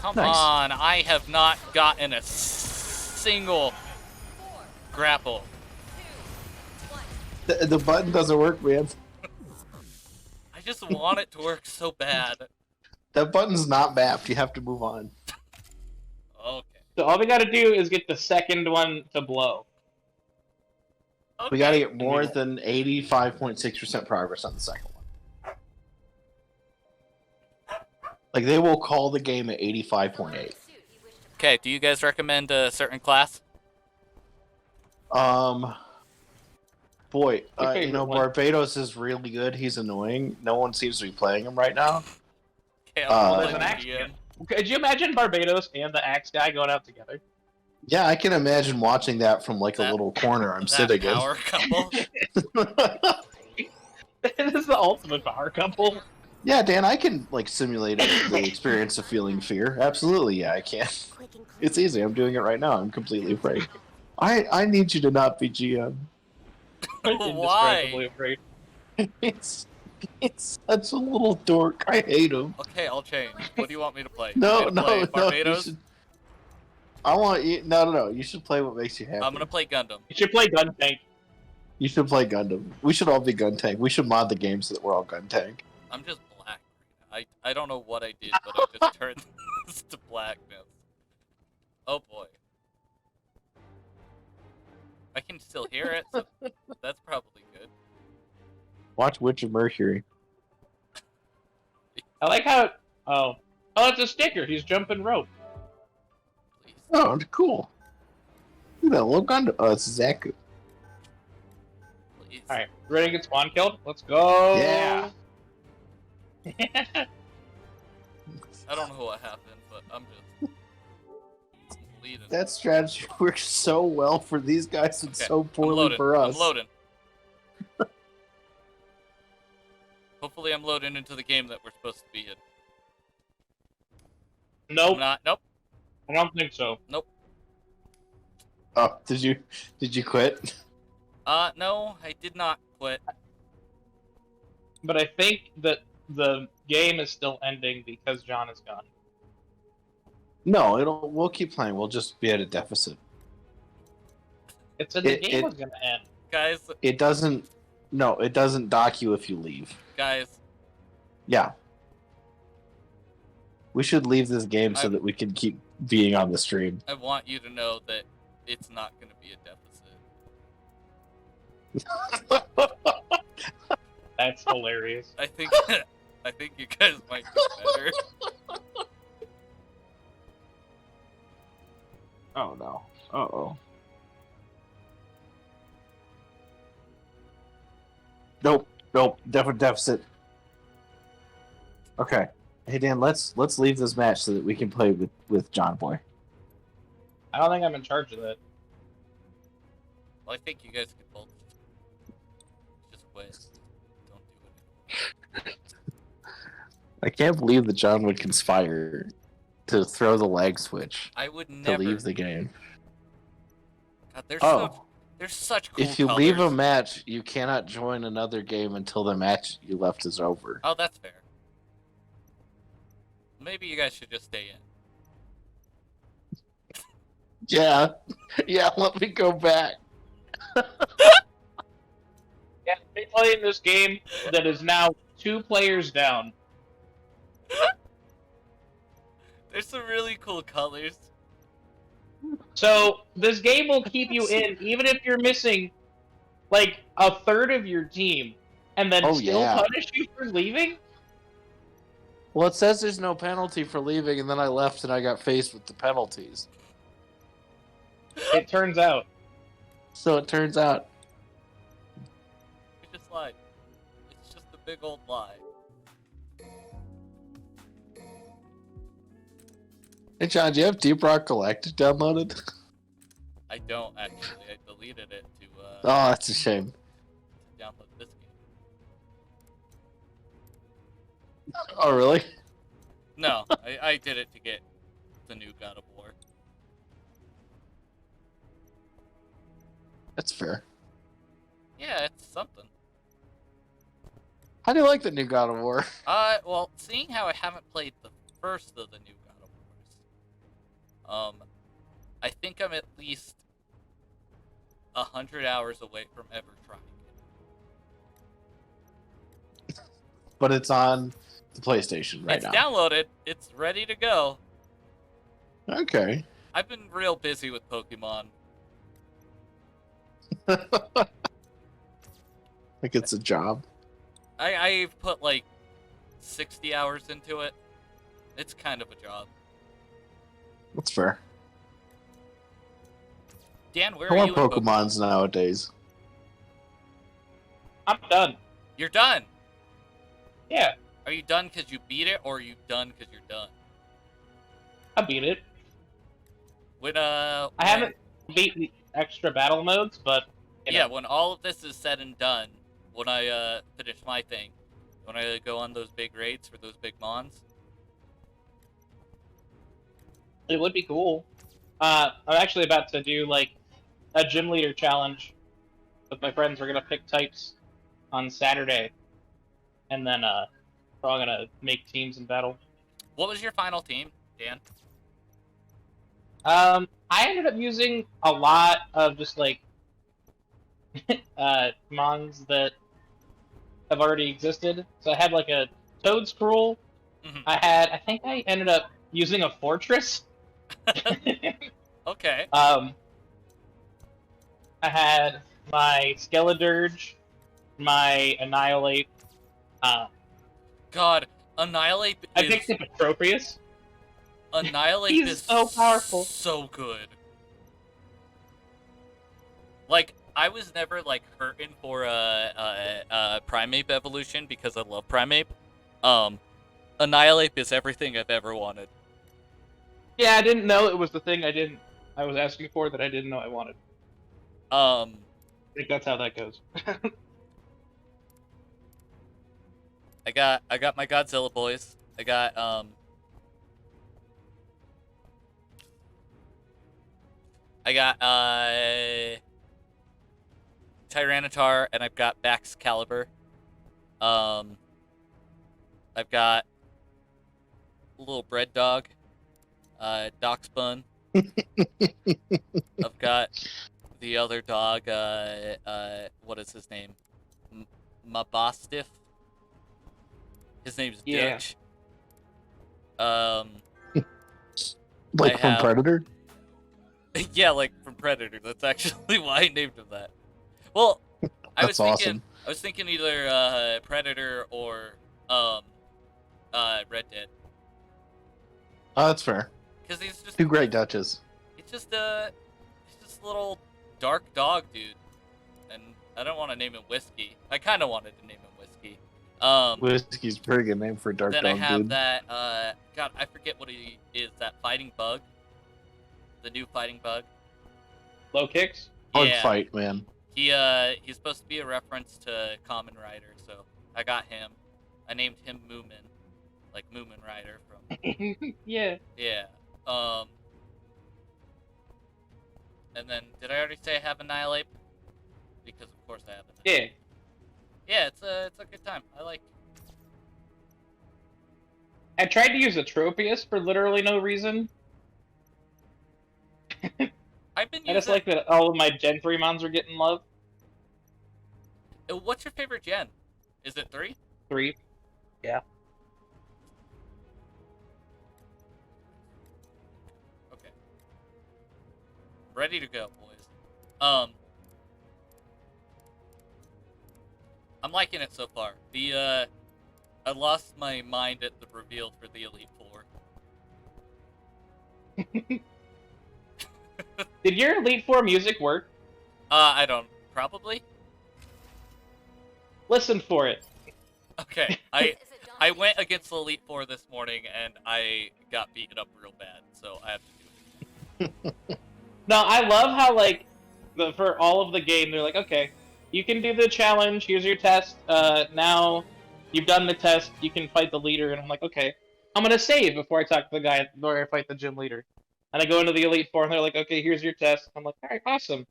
Come Nice. on, I have not gotten a single 4, grapple. 2, 1. The button doesn't work, man. I just want it to work so bad. That button's not mapped. You have to move on. Okay. So all we gotta do is get the second one to blow. Okay. We got to get more than 85.6% progress on the second one. Like they will call the game at 85.8. Okay, do you guys recommend a certain class? Boy, Your you know favorite one? Barbados is really good. He's annoying. No one seems to be playing him right now. Okay, Well, There's play an axe medium. guy. Could you imagine Barbados and the axe guy going out together? Yeah, I can imagine watching that from like a That- little corner I'm That sitting power couple. This is the ultimate power couple. Yeah, Dan, I can like simulate the experience of feeling fear. Absolutely, yeah, I can. It's easy. I'm doing it right now. I'm completely afraid. I need you to not be GM. Indescribably afraid. It's such a little dork. I hate him. Okay, I'll change. What do you want me to play? No, You want me to no, play no. You Barbados? should, I want you. No. You should play what makes you happy. I'm gonna play Gundam. You should play Gun Tank. You should play Gundam. We should all be gun tank. We should mod the game so that we're all gun tank. I'm just black. I don't know what I did, but I just turned this to blackness. Oh boy. I can still hear it, so that's probably good. Watch Witch of Mercury. I like how. Oh, it's a sticker. He's jumping rope. Please. Oh, cool. Look at that little Gundam. Oh, it's Zaku. Please. All right, ready to get Spawn killed? Let's go. Yeah. I don't know what happened, but I'm just leading. That strategy works so well for these guys and Okay, so I'm poorly loading. for us. I'm loading. Hopefully I'm loading into the game that we're supposed to be in. Nope, I'm not. Nope. I don't think so. Oh, did you quit? No, I did not quit. But I think that the game is still ending because John is gone. No, we'll keep playing. We'll just be at a deficit. It said the It- game it- was gonna end. It doesn't dock you if you leave. Guys, Yeah. We should leave this game so that we can keep being on the stream. I want you to know that it's not going to be a deficit. That's hilarious. I think you guys might do better. Oh no. Uh-oh. Nope. Definite deficit. Okay. Hey Dan, let's leave this match so that we can play with John Boy. I don't think I'm in charge of that. Well, I think you guys could both just quit. Don't do it. I can't believe that John would conspire to throw the lag switch I would to never leave the game. God, Oh, there's such cool if you colors. leave a match, you cannot join another game until the match you left is over. Oh, that's fair. Maybe you guys should just stay in. Yeah. Yeah, let me go back. Yeah, they playing this game that is now 2 players down. There's some really cool colors. So this game will keep you in, even if you're missing like a third of your team, and then still punish you for leaving. Well, it says there's no penalty for leaving, and then I left and I got faced with the penalties. It turns out. So it turns out. We just lied. It's just a big old lie. Hey, John, do you have Deep Rock Galactic downloaded? I don't actually. I deleted it to Oh, that's a shame. download this game. Oh, really? No, I did it to get the new God of War. That's fair. Yeah, it's something. How do you like the new God of War? Well, seeing how I haven't played the first of the new God of Wars, I think I'm at least 100 hours away from ever trying it. But it's on the PlayStation right now. It's downloaded. It's ready to go. Okay. I've been real busy with Pokemon. Like it's a job. I've put like 60 hours into it. It's kind of a job. That's fair. Dan, where I are want you in Pokemon? Pokemons nowadays. I'm done. You're done. Yeah, Are you done because you beat it, or are you done because you're done? I beat it. I haven't beat the extra battle modes, but yeah, when all of this is said and done, when I finish my thing, when I go on those big raids for those big mons, it would be cool. I'm actually about to do like a gym leader challenge with my friends. We're gonna pick types on Saturday, and then we're all gonna make teams and battle. what was your final team, Dan? I ended up using a lot of just like mons that have already existed. So I had like a Toad Scroll. Mhm. I think I ended up using a Fortress. Okay. I had my Skeledirge, my Annihilate. God, Annihilate I is picked up Atropius. Annihilate He's is so powerful. so good. Like, I was never like hurting for a Primeape evolution because I love Primeape. Annihilate is everything I've ever wanted. Yeah, I didn't know it was the thing I was asking for that I didn't know I wanted. I think that's how that goes. I got my Godzilla boys. I got Tyranitar, and I've got Baxcalibur. I've got a little bread dog, Doxbun. I've got the other dog, what is his name? Mabostiff. His name's Yeah. Dutch. Like I from have- Predator? Yeah, like from Predator. That's actually why I named him that. Well, I was That's thinking, awesome. I was thinking either Predator or Red Dead, Oh, that's fair. because he's just Two great Dutches. he's just a little dark dog dude, and I don't want to name him Whiskey. I kind of wanted to name him Whiskey. Whiskey's a pretty good name for a dark Then dog, I have dude. that God, I forget what he is. That fighting bug, the new fighting bug. Low kicks. Hard Yeah. fight, man. He's supposed to be a reference to Kamen Rider, so I got him. I named him Moomin, like Moomin Rider from Yeah. yeah. And then did I already say I have Annihilate? Because of course I have Annihilate. Yeah. Yeah, it's a good time. I like. I tried to use Atropius for literally no reason. I've been I just using. like that all of my Gen 3 mons are getting love. What's your favorite gen? Is it 3? 3. Okay. ready to go, boys. I'm liking it so far. I lost my mind at the reveal for the Elite Four. Did your Elite Four music work? I don't. Probably. Listen for it. Okay, I went against the Elite Four this morning and I got beaten up real bad, so I have to do it. No, I love how like for all of the game they're like, okay, you can do the challenge. Here's your test. Now you've done the test. You can fight the leader, and I'm like, okay, I'm gonna save before I talk to the guy before I fight the gym leader. And I go into the Elite Four, and they're like, okay, here's your test. I'm like, all right, awesome.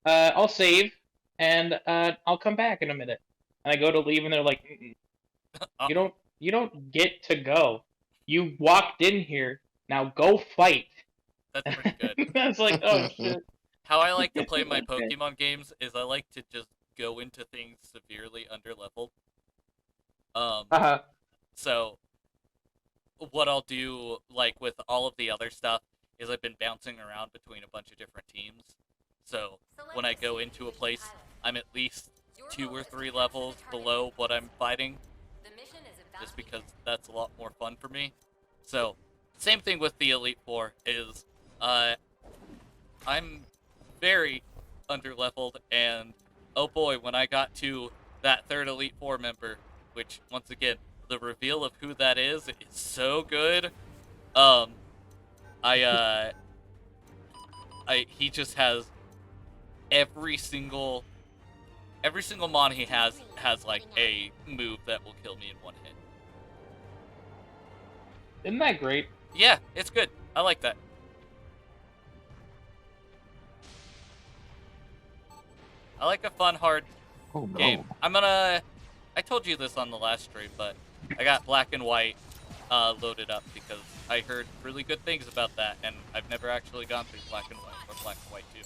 I'll save, and I'll come back in a minute. And I go to leave, and they're like, you don't get to go. You walked in here. Now go fight. That's pretty good. I was like, oh shit. How I like to play my Pokemon games is I like to just go into things severely underleveled. So what I'll do, like with all of the other stuff, is I've been bouncing around between a bunch of different teams. So when I go into a place, I'm at least 2 or 3 levels below what I'm fighting, just because that's a lot more fun for me. So same thing with the Elite Four is, I'm very underleveled, and oh boy, when I got to that 3rd Elite Four member, which once again, the reveal of who that is so good. He just has every single mon he has like a move that will kill me in 1 hit. Isn't that great? Yeah, it's good. I like that. I like a fun, hard game. I told you this on the last stream, but I got Black and White loaded up because I heard really good things about that, and I've never actually gone through Black and White or Black and White 2.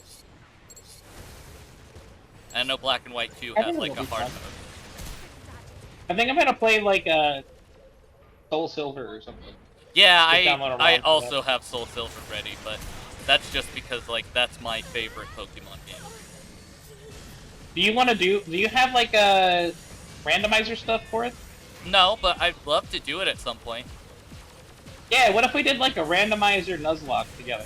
I know Black and White 2 has like a hard mode. I think I'm gonna play like Soul Silver or something. Yeah, I also have Soul Silver ready, but that's just because like that's my favorite Pokemon game. Do you have like a randomizer stuff for it? No, but I'd love to do it at some point. Yeah, what if we did like a randomizer Nuzlocke together?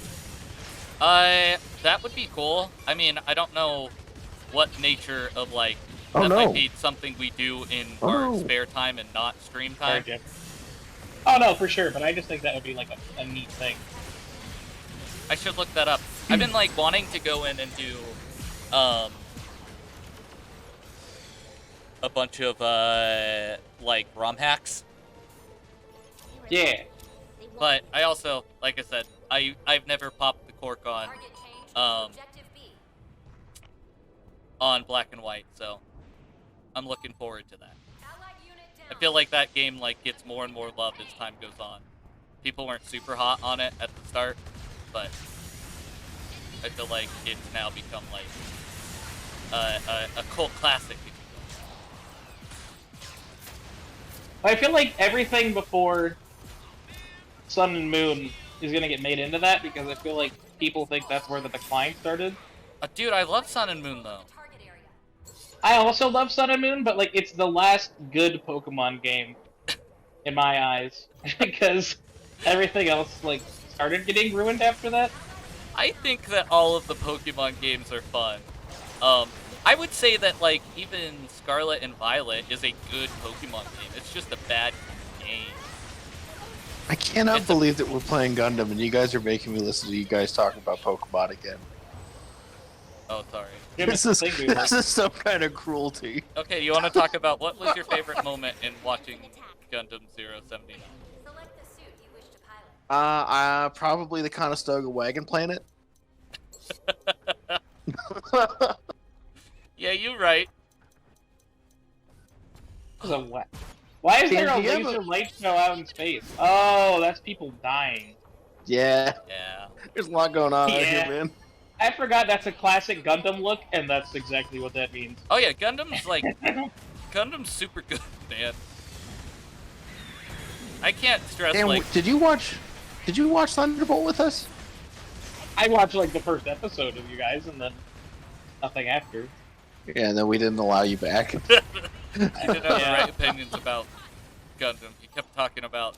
That would be cool. I mean, I don't know what nature of like that might be something we do in our spare time and not stream time. Oh no, for sure, but I just think that would be like a neat thing. I should look that up. I've been like wanting to go in and do a bunch of like ROM hacks. Yeah. But I also, like I said, I've never popped the cork on Black and White, so I'm looking forward to that. I feel like that game like gets more and more love as time goes on. People weren't super hot on it at the start, but I feel like it's now become like a cult classic. I feel like everything before Sun and Moon is gonna get made into that because I feel like people think that's where the decline started. Dude, I love Sun and Moon though. I also love Sun and Moon, but like it's the last good Pokemon game in my eyes because everything else like started getting ruined after that. I think that all of the Pokemon games are fun. I would say that like even Scarlet and Violet is a good Pokemon game. It's just a bad game. I cannot believe that we're playing Gundam and you guys are making me listen to you guys talk about Pokemon again. Oh, sorry. This is some kind of cruelty. Okay, you want to talk about what was your favorite moment in watching Gundam 079? Probably the Conestoga Wagon Planet. Yeah, you're right. Why is there a laser light show out in space? Oh, that's people dying. Yeah. Yeah. There's a lot going on out here, man. I forgot that's a classic Gundam look, and that's exactly what that means. Oh yeah, Gundam's like Gundam's super good, man. I can't stress like. Did you watch Thunderbolt with us? I watched like the first episode of you guys, and then nothing after. Yeah, and then we didn't allow you back. He didn't have the right opinions about Gundam. He kept talking about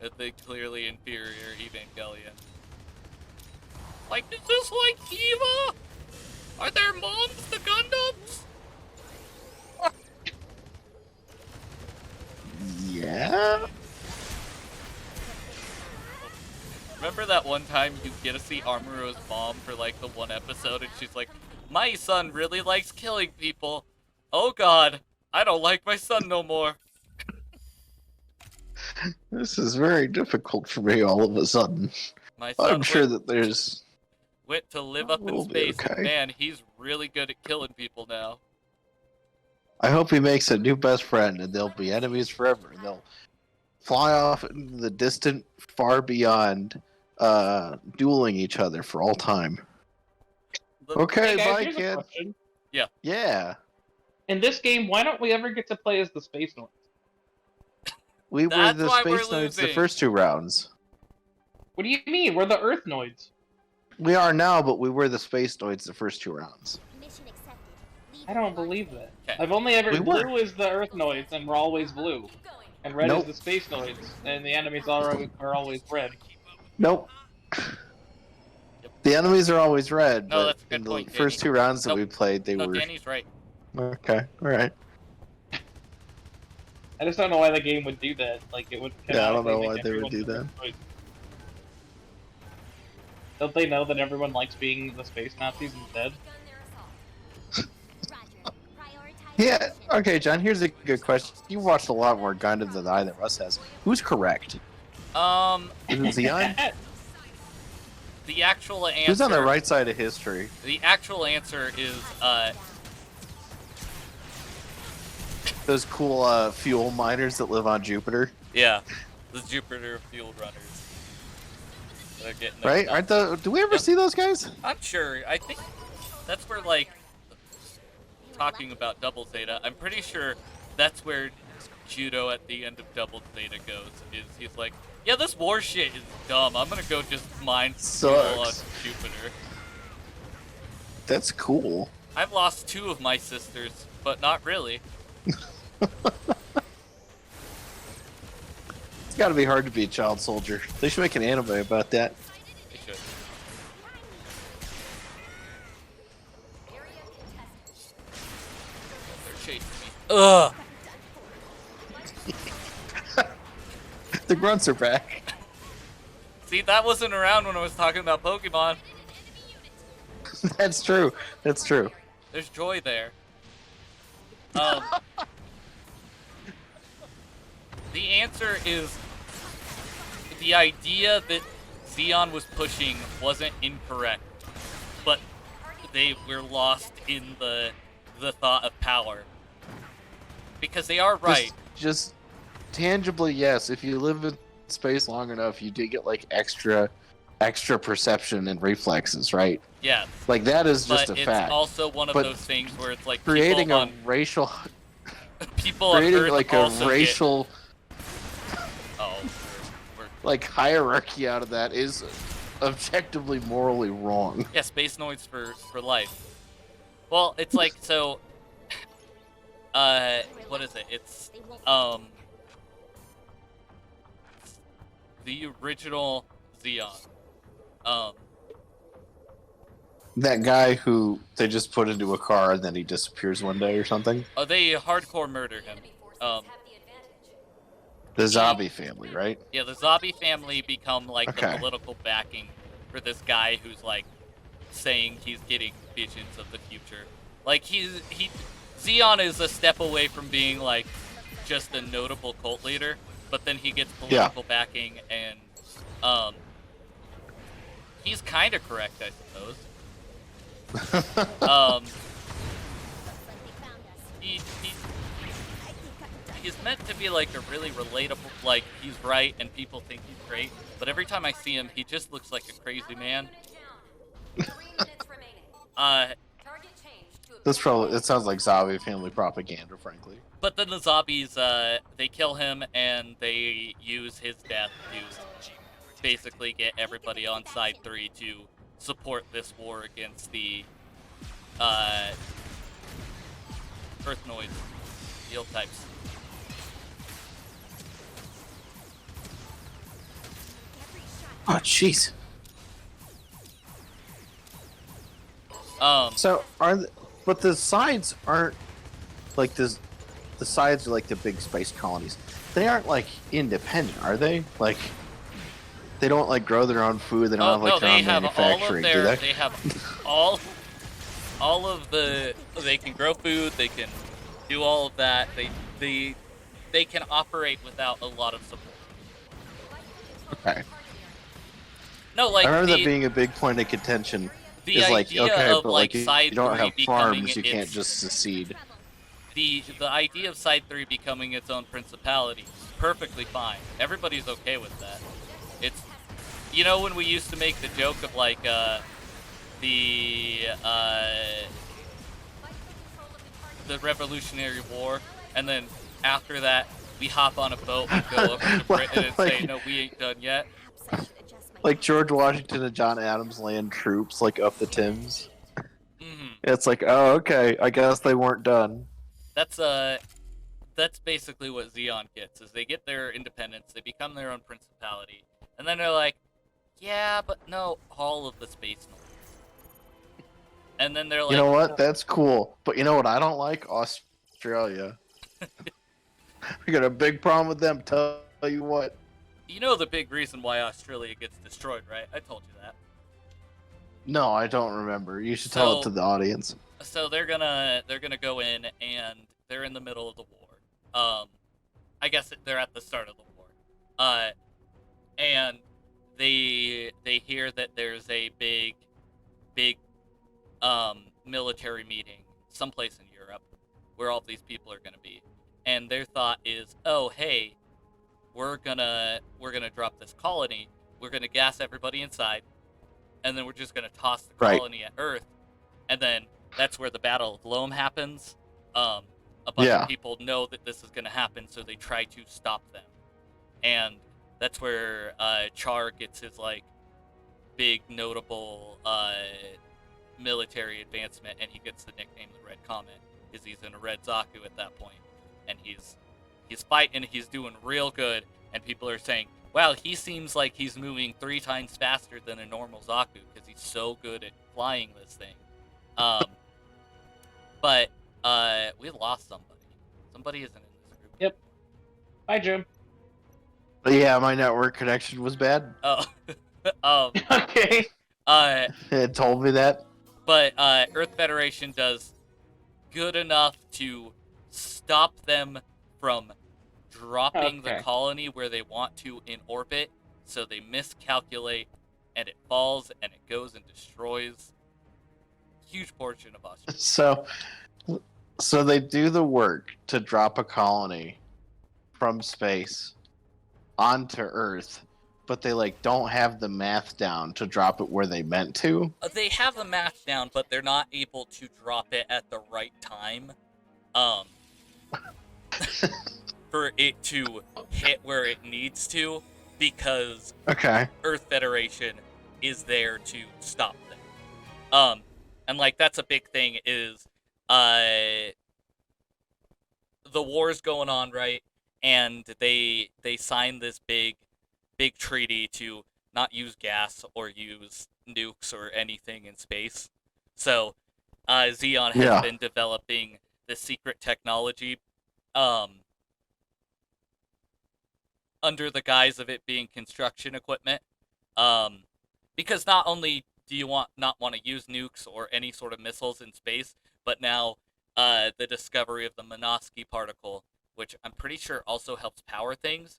the clearly inferior Evangelion. Like, is this like Eva? Are there moms to Gundams? Yeah? Remember that one time you get to see Amuro's mom for like the one episode and she's like, my son really likes killing people. Oh god, I don't like my son no more. This is very difficult for me all of a sudden. My son I'm sure that there's... went to live up in We'll be space. okay. Man, he's really good at killing people now. I hope he makes a new best friend and they'll be enemies forever. And they'll fly off into the distant far beyond, dueling each other for all time. Okay, Hey guys, bye, here's a kid. question. Yeah. In this game, why don't we ever get to play as the Space Noids? We were That's the why we're Space Noids the losing. first 2 rounds. What do you mean? We're the Earth Noids. We are now, but we were the Space Noids the first 2 rounds. Mission accepted. Leave I don't your believe launch that. Okay. I've only ever We were. blue is the Earth Noids, and we're always blue, Keep going. and red Nope. is the Space Noids, and the enemies are always red. Nope. The enemies are always red, No, but that's a good in the point, first Danny. 2 rounds that Nope. we played, they No, were... Danny's right. Okay, alright. I just don't know why the game would do that. Like, it would. Yeah, I don't know canonically why make they would everyone do the that. Earth Noids. Don't they know that everyone likes being the space Nazis instead? Gun their assault. Roger. Prioritize Yeah, mission. okay, John, here's a good question. You watched a lot more Gundam than either of us has. Who's correct? Is it Xeon? The actual answer. Who's on the right side of history? The actual answer is Those cool fuel miners that live on Jupiter, yeah, the Jupiter fuel runners. They're getting their right? stuff. Aren't the? Do we ever Yep. see those guys? I'm sure. I think that's where, like, talking about Double Zeta, I'm pretty sure that's where Judo at the end of Double Zeta goes. Is he's like, yeah, this war shit is dumb. I'm gonna go just mine fuel on Sucks. Jupiter. That's cool. I've lost 2 of my sisters, but not really. It's got to be hard to be a child soldier. They should make an anime about that. They should. Area contested. They're chasing me. Ugh. The grunts are back. See, that wasn't around when I was talking about Pokemon. That's true. That's true. There's joy there. The answer is the idea that Xeon was pushing wasn't incorrect, but they were lost in the thought of power. Because they are right. Just tangibly, yes. If you live in space long enough, you do get like extra perception and reflexes, right? Yeah. Like that is just But a it's fact. also one of But those things where it's like Creating people a on racial, people on creating Earth like also a racial Oh, we're like hierarchy out of that is objectively morally wrong. yeah, space noids for life. Well, it's like so. What is it? It's the original Xeon. That guy who they just put into a car and then he disappears one day or something. Oh, they hardcore murder him. Enemy forces have the advantage. The Zabi family, right? Yeah, the Zabi family become like the Okay. political backing for this guy who's like saying he's getting visions of the future. Like Xeon is a step away from being like just a notable cult leader, but then he gets political backing and he's kind of correct, I suppose. Looks like they found us. He's meant to be like a really relatable, like he's right and people think he's great, but every time I see him, he just looks like a crazy man. Unit down. 3 minutes remaining. Target changed to That's probably that sounds like Zabi family propaganda, frankly. But then the zombies, they kill him and they use his death to basically get everybody on side 3 to support this war against the Earthnoids, field types. Oh, jeez. So but the sides aren't like this. The sides are like the big space colonies. They aren't like independent, are they? Like they don't like grow their own food. They don't have like their own manufacturing, do they? They have all of the. They can grow food. They can do all of that. They can operate without a lot of support. Okay. No, like I remember that being a big point of contention. The is like idea okay, of but like like side you don't 3 have becoming farms, you can't just secede. The idea of side 3 becoming its own principality is perfectly fine. Everybody's okay with that. It's, you know, when we used to make the joke of like the Revolutionary War, and then after that we hop on a boat and go over to Britain and say, no, we ain't done yet. Like George Washington and John Adams land troops like up the Thames. Mm-hmm. It's like, oh, okay, I guess they weren't done. That's basically what Xeon gets, is they get their independence, they become their own principality, and then they're like, yeah, but no, all of the space noise. And then they're like, you know what? That's cool. But you know what I don't like? Australia. We got a big problem with them, tell you what. You know the big reason why Australia gets destroyed, right? I told you that. No, I don't remember. You should tell it to the audience. So they're gonna go in, and they're in the middle of the war. I guess they're at the start of the war. And they hear that there's a big military meeting someplace in Europe where all these people are gonna be, and their thought is, oh hey, we're gonna drop this colony, we're gonna gas everybody inside, and then we're just gonna toss the colony at Earth, and then that's where the Battle of Loam happens. A bunch of people know that this is gonna happen, so they try to stop them, and that's where Char gets his like big notable military advancement, and he gets the nickname the Red Comet, because he's in a red Zaku at that point, and he's fighting, he's doing real good, and people are saying, wow, he seems like he's moving 3 times faster than a normal Zaku, because he's so good at flying this thing. But we lost somebody. Somebody isn't in this group. Yep. Bye, Jim. But yeah, my network connection was bad. Oh. Okay. It told me that. But Earth Federation does good enough to stop them from dropping the colony where they want to in orbit, so they miscalculate, and it falls, and it goes and destroys a huge portion of Australia. So they do the work to drop a colony from space onto Earth, but they like don't have the math down to drop it where they meant to. They have the math down, but they're not able to drop it at the right time. For it to hit where it needs to, because Earth Federation is there to stop them. And like that's a big thing is the war's going on, right? And they sign this big treaty to not use gas or use nukes or anything in space. So Xeon has been developing the secret technology under the guise of it being construction equipment, because not only do you not want to use nukes or any sort of missiles in space, but now the discovery of the Minovsky particle, which I'm pretty sure also helps power things,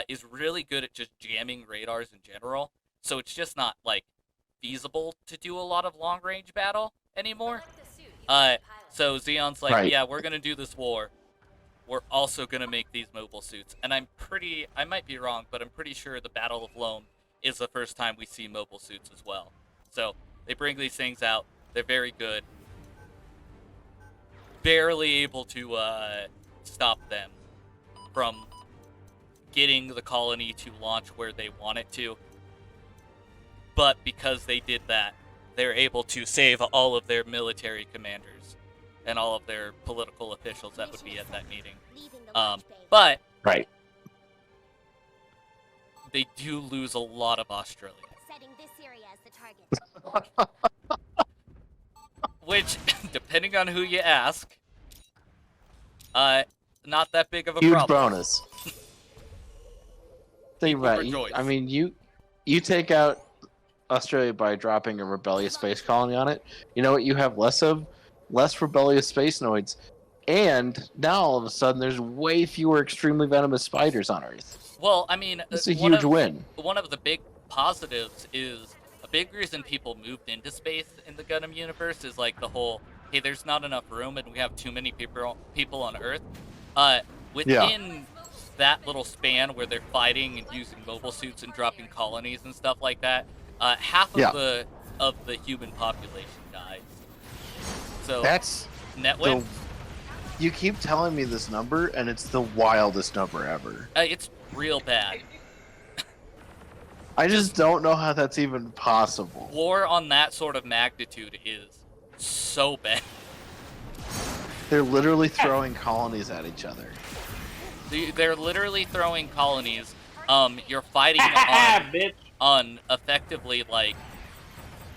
is really good at just jamming radars in general. So it's just not like feasible to do a lot of long range battle anymore. So Xeon's like, yeah, we're gonna do this war. We're also gonna make these mobile suits, and I might be wrong, but I'm pretty sure the Battle of Loam is the first time we see mobile suits as well. So they bring these things out. They're very good. Barely able to stop them from getting the colony to launch where they want it to. But because they did that, they're able to save all of their military commanders and all of their political officials that would be at that meeting. But Right. they do lose a lot of Australia. Setting this area as the target. Which, depending on who you ask, not that big of a Huge problem. bonus. Think People about it. rejoice. I mean, you take out Australia by dropping a rebellious space colony on it. You know what you have less of? Less rebellious space noids. And now all of a sudden there's way fewer extremely venomous spiders on Earth. Well, I mean, It's a huge win. One of the big positives is a big reason people moved into space in the Gundam universe is like the whole, hey, there's not enough room and we have too many people on Earth. Within that little span where they're fighting and using mobile suits and dropping colonies and stuff like that, half of the human population dies. So That's net win. You keep telling me this number, and it's the wildest number ever. It's real bad. I just don't know how that's even possible. War on that sort of magnitude is so bad. They're literally throwing colonies at each other. They're literally throwing colonies. You're fighting Bitch. on effectively like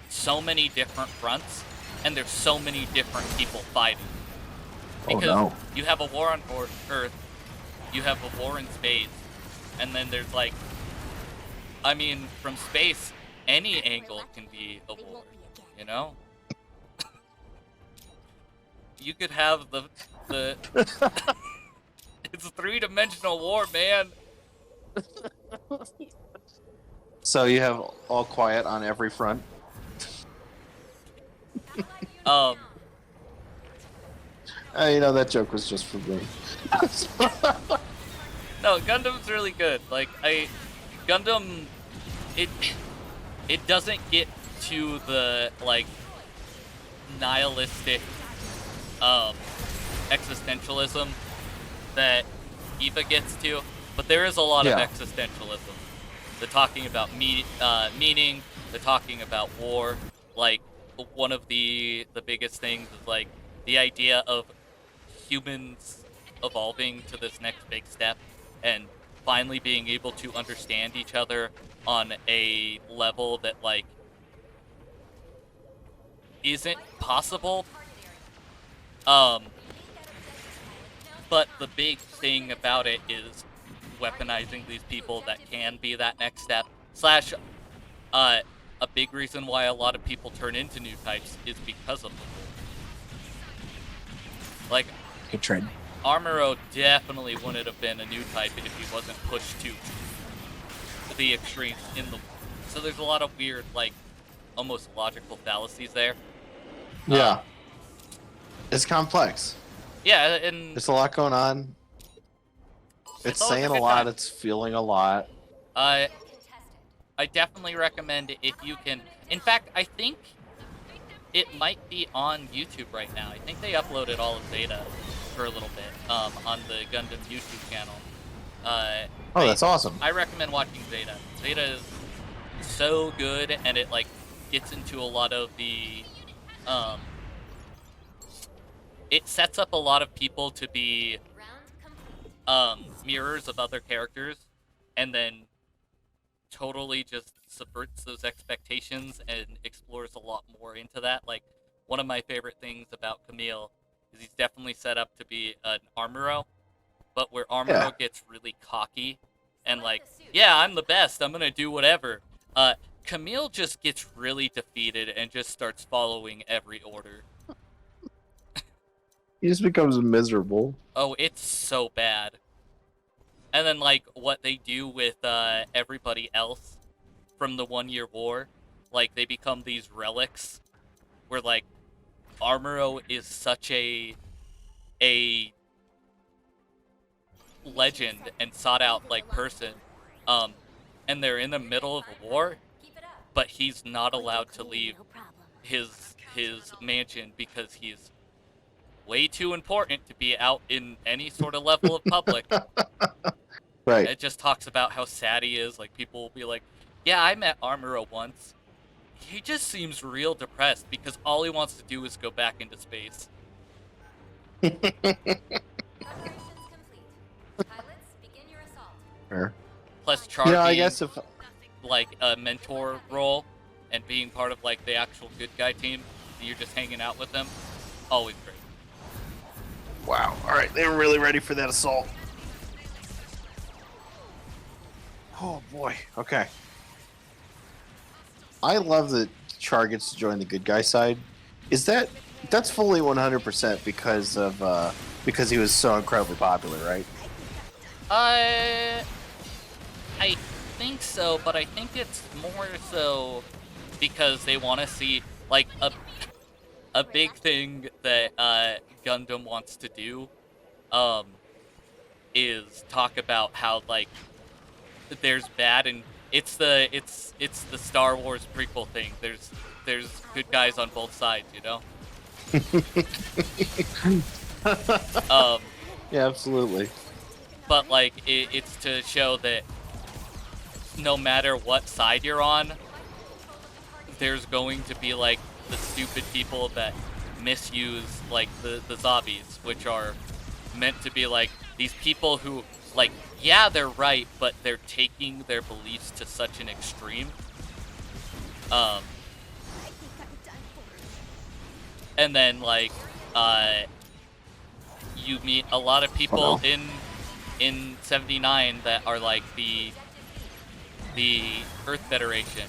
so many different fronts, and there's so many different people fighting. Because you have a war on Earth, you have a war in space, and then there's like, I mean, from space, any angle can be a war, you know? You could have the it's a three-dimensional war, man. So you have all quiet on every front. You know, that joke was just for me. No, Gundam's really good. Like, Gundam, it doesn't get to the, like, nihilistic, existentialism that Eva gets to, but there is a lot of existentialism. They're talking about meaning, they're talking about war. Like, one of the biggest things is, like, the idea of humans evolving to this next big step and finally being able to understand each other on a level that, like, isn't possible. But the big thing about it is weaponizing these people that can be that next step. Slash, a big reason why a lot of people turn into new types is because of the war. Like, Good trade. Armoro definitely wouldn't have been a new type if he wasn't pushed to the extreme in the war. So there's a lot of weird, like, almost logical fallacies there. Yeah. It's complex. Yeah, and There's a lot going on. It's always a saying a good lot, time. it's feeling a lot. I definitely recommend it if you can. In fact, I think it might be on YouTube right now. I think they uploaded all of Zeta for a little bit on the Gundam YouTube channel. That's awesome. I recommend watching Zeta. Zeta is so good, and it like gets into a lot of the it sets up a lot of people to be mirrors of other characters, and then totally just subverts those expectations and explores a lot more into that. Like, one of my favorite things about Camille is he's definitely set up to be an Armoro, but where Armoro gets really cocky and like, yeah, I'm the best, I'm gonna do whatever. Camille just gets really defeated and just starts following every order. He just becomes miserable. Oh, it's so bad. And then, like, what they do with everybody else from the 1 Year War, like, they become these relics, where, like, Armoro is such a legend and sought-out, like, person, and they're in the middle of a war, but he's not allowed to leave his mansion because he's way too important to be out in any sort of level of public. Right. It just talks about how sad he is. Like, people will be like, yeah, I met Armoro once. he just seems real depressed because all he wants to do is go back into space. Preparations complete. Pilots, begin your assault. Fair. Plus Char You know, I being guess if like a mentor role and being part of like the actual good guy team, and you're just hanging out with them, always great. wow, all right, they were really ready for that assault. Oh boy. Okay. I love that Char gets to join the good guy side. That's fully 100% because he was so incredibly popular, right? I think so, but I think it's more so because they want to see like a big thing that Gundam wants to do is talk about how like there's bad and it's the Star Wars prequel thing. There's good guys on both sides, you know. Yeah, absolutely. But like it's to show that no matter what side you're on, there's going to be like the stupid people that misuse like the zombies, which are meant to be like these people who like, yeah, they're right, but they're taking their beliefs to such an extreme. And then like you meet a lot of people in 79 that are like the Earth Federation,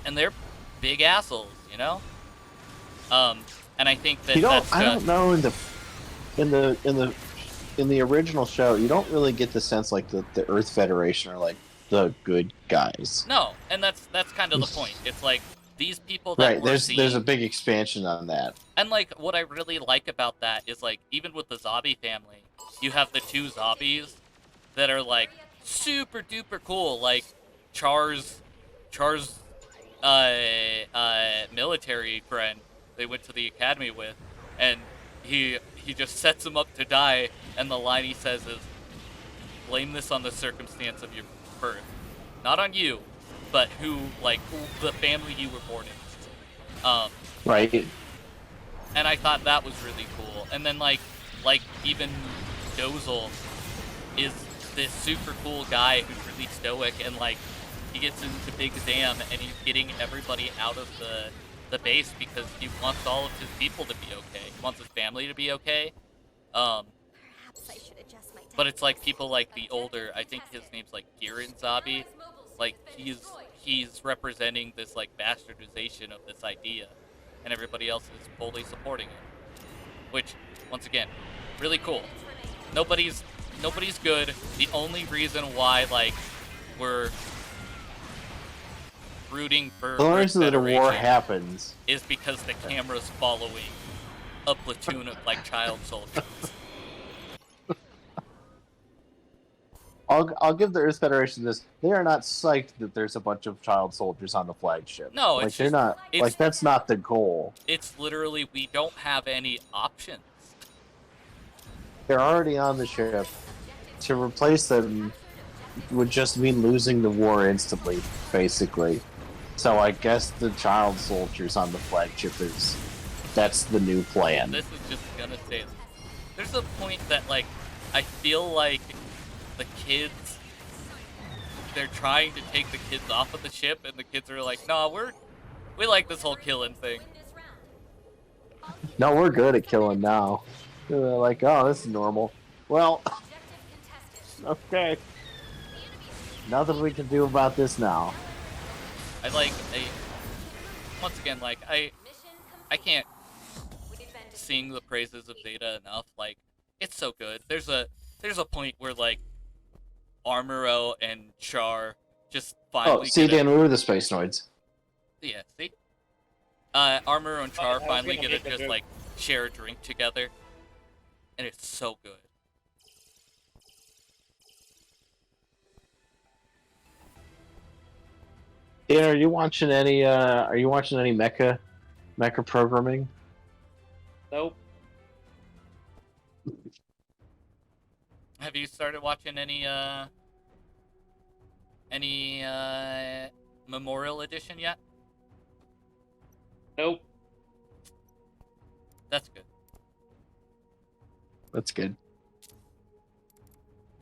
and they're big assholes, you know. And I think that I don't know in the original show, you don't really get the sense like the Earth Federation are like the good guys. No, and that's kind of the point. It's like these people that right. we're There's a big expansion on that. And like what I really like about that is like even with the zombie family, you have the two zombies that are like super duper cool. Like Char's military friend they went to the academy with, and he just sets him up to die, and the line he says is, "Blame this on the circumstance of your birth, not on you, but who the family you were born in." Right. And I thought that was really cool. And then like even Dozel is this super cool guy who's really stoic, and like he gets into Big Dam and he's getting everybody out of the base because he wants all of his people to be okay. He wants his family to be okay. Perhaps I should adjust my But it's like people like the older, I think his name's like Giran Zabi, like he's representing this like bastardization of this idea, and everybody else is fully supporting it. Which, once again, really cool. Nobody's good. The only reason why like we're rooting for As long as the Federation war happens is because the camera's following a platoon of like child soldiers. I'll give the Earth Federation this. They are not psyched that there's a bunch of child soldiers on the flagship. No, like it's they're just, not. Like that's not the goal. It's literally we don't have any options. They're already on the ship. To replace them would just mean losing the war instantly, basically. So I guess the child soldiers on the flagship that's the new plan. This is just gonna say this. There's a point that like I feel like the kids, they're trying to take the kids off of the ship, and the kids are like, "No, we like this whole killing thing." No, we're good at killing now. They're like, oh, this is normal. Well, okay. Nothing we can do about this now. Once again, like I can't sing the praises of Zeta enough. Like it's so good. There's a point where like Armoro and Char just finally. Oh, see, Dan, we were the Space Noids. Yeah, see. Armoro and Char finally get to just like share a drink together, and it's so good. Dan, are you watching any mecha programming? Nope. Have you started watching any Memorial Edition yet? Nope. That's good. That's good.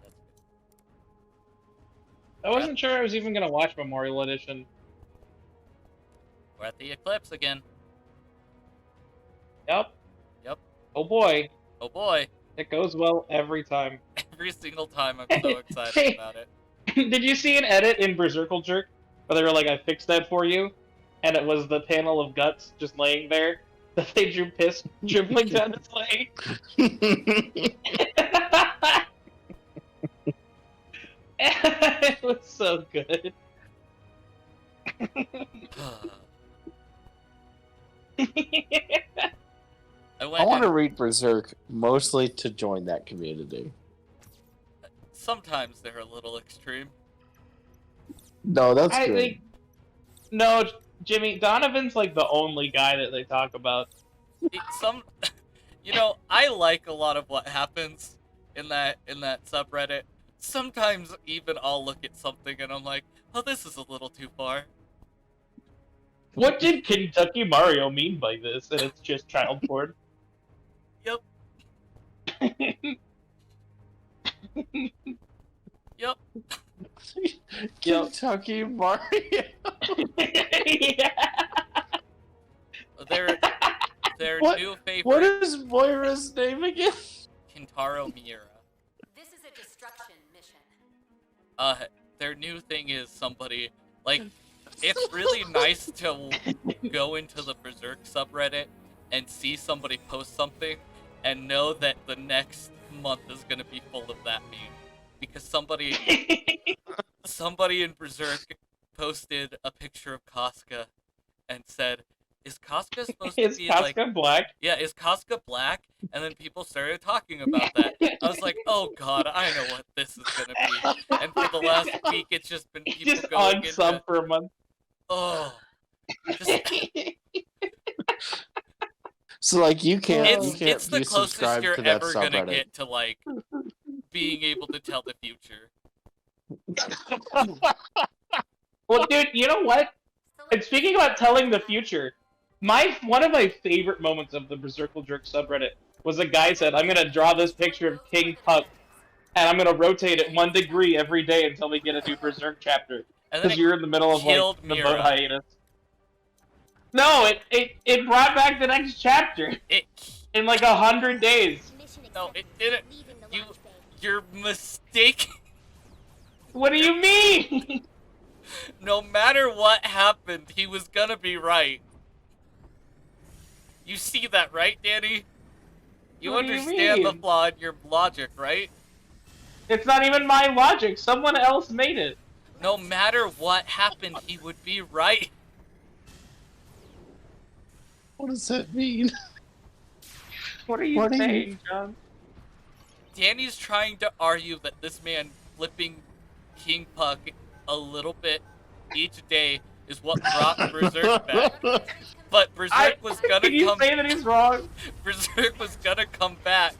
That's good. I wasn't sure I was even gonna watch Memorial Edition. We're at the eclipse again. Yep. Yep. Oh boy. Oh boy. It goes well every time. Every single time I'm so excited about it. Did you see an edit in Berserkle Jerk where they were like, I fixed that for you? And it was the panel of guts just laying there that they drew piss dribbling down his leg. It was so good. I I want to read Berserk mostly to join that community. Sometimes they're a little extreme. No, that's I good. think no, Jimmy Donovan's like the only guy that they talk about. You know, I like a lot of what happens in that subreddit. Sometimes even I'll look at something and I'm like, oh, this is a little too far. What did Kentucky Mario mean by this? And it's just child porn. Yep. Yep. Kentucky Mario. Yeah. Their What? new favorite, What is Moira's name again? Kintaro Miura. This is a destruction mission. Their new thing is somebody, like, it's really nice to go into the Berserk subreddit and see somebody post something and know that the next month is gonna be full of that meme. Because somebody in Berserk posted a picture of Casca and said, is Casca supposed to Is be Casca like... black? Yeah, is Casca black? And then people started talking about that. I was like, oh god, I know what this is gonna be. And for the last week, it's just been people Just going on into... sub for a month. Oh. Just... So like you can't It's the be closest subscribed you're to that ever gonna subreddit. get to, like, being able to tell the future. Well, dude, you know what? And speaking about telling the future, one of my favorite moments of the Berserkle Jerk subreddit was a guy said, I'm gonna draw this picture of King Puck, and I'm gonna rotate it 1 degree every day until we get a new Berserk chapter. And then Because you're in the middle of killed like the Mira. boat hiatus. No, it brought back the next chapter in like 100 days. No, it didn't. You're mistaken. What do you mean? No matter what happened, he was gonna be right. You see that, right, Danny? You What do you understand the mean? flaw in your logic, right? It's not even my logic. Someone else made it. No matter what happened, he would be right. What does that mean? What are you saying, John? Danny's trying to argue that this man flipping King Puck a little bit each day is what brought Berserk back. But Berserk was gonna Can you come. say that he's wrong? Berserk was gonna come back.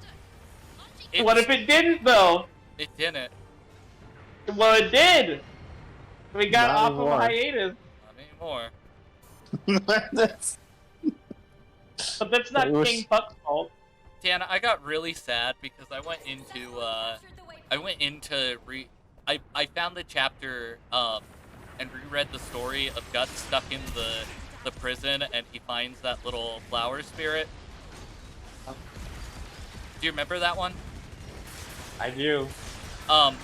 What if it didn't, though? It didn't. Well, it did. We got Not off anymore. of hiatus. Not anymore. That's But that's not It was- King Puck's fault. Dan, I got really sad because I found the chapter and reread the story of Guts stuck in the prison and he finds that little flower spirit. Do you remember that one? I do. And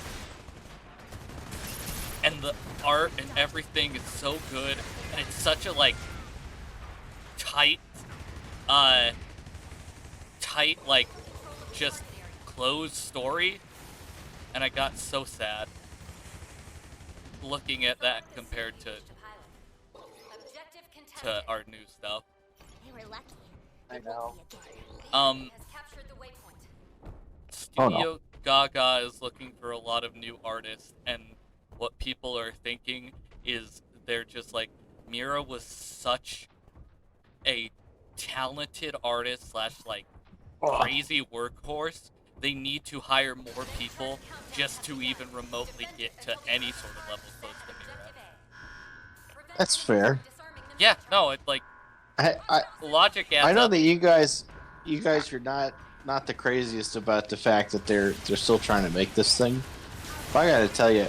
the art and everything is so good and it's such a like tight like just closed story, and I got so sad looking at that compared to our new stuff. They were lucky. I know. Um, Has captured the waypoint. Studio Gaga is looking for a lot of new artists, and what people are thinking is they're just like, Mira was such a talented artist slash like crazy workhorse. They need to hire more people just to even remotely get to any sort of level close to Mira. That's fair. Yeah, no, it's like logic adds I know up. that you guys are not the craziest about the fact that they're still trying to make this thing. But I gotta tell you,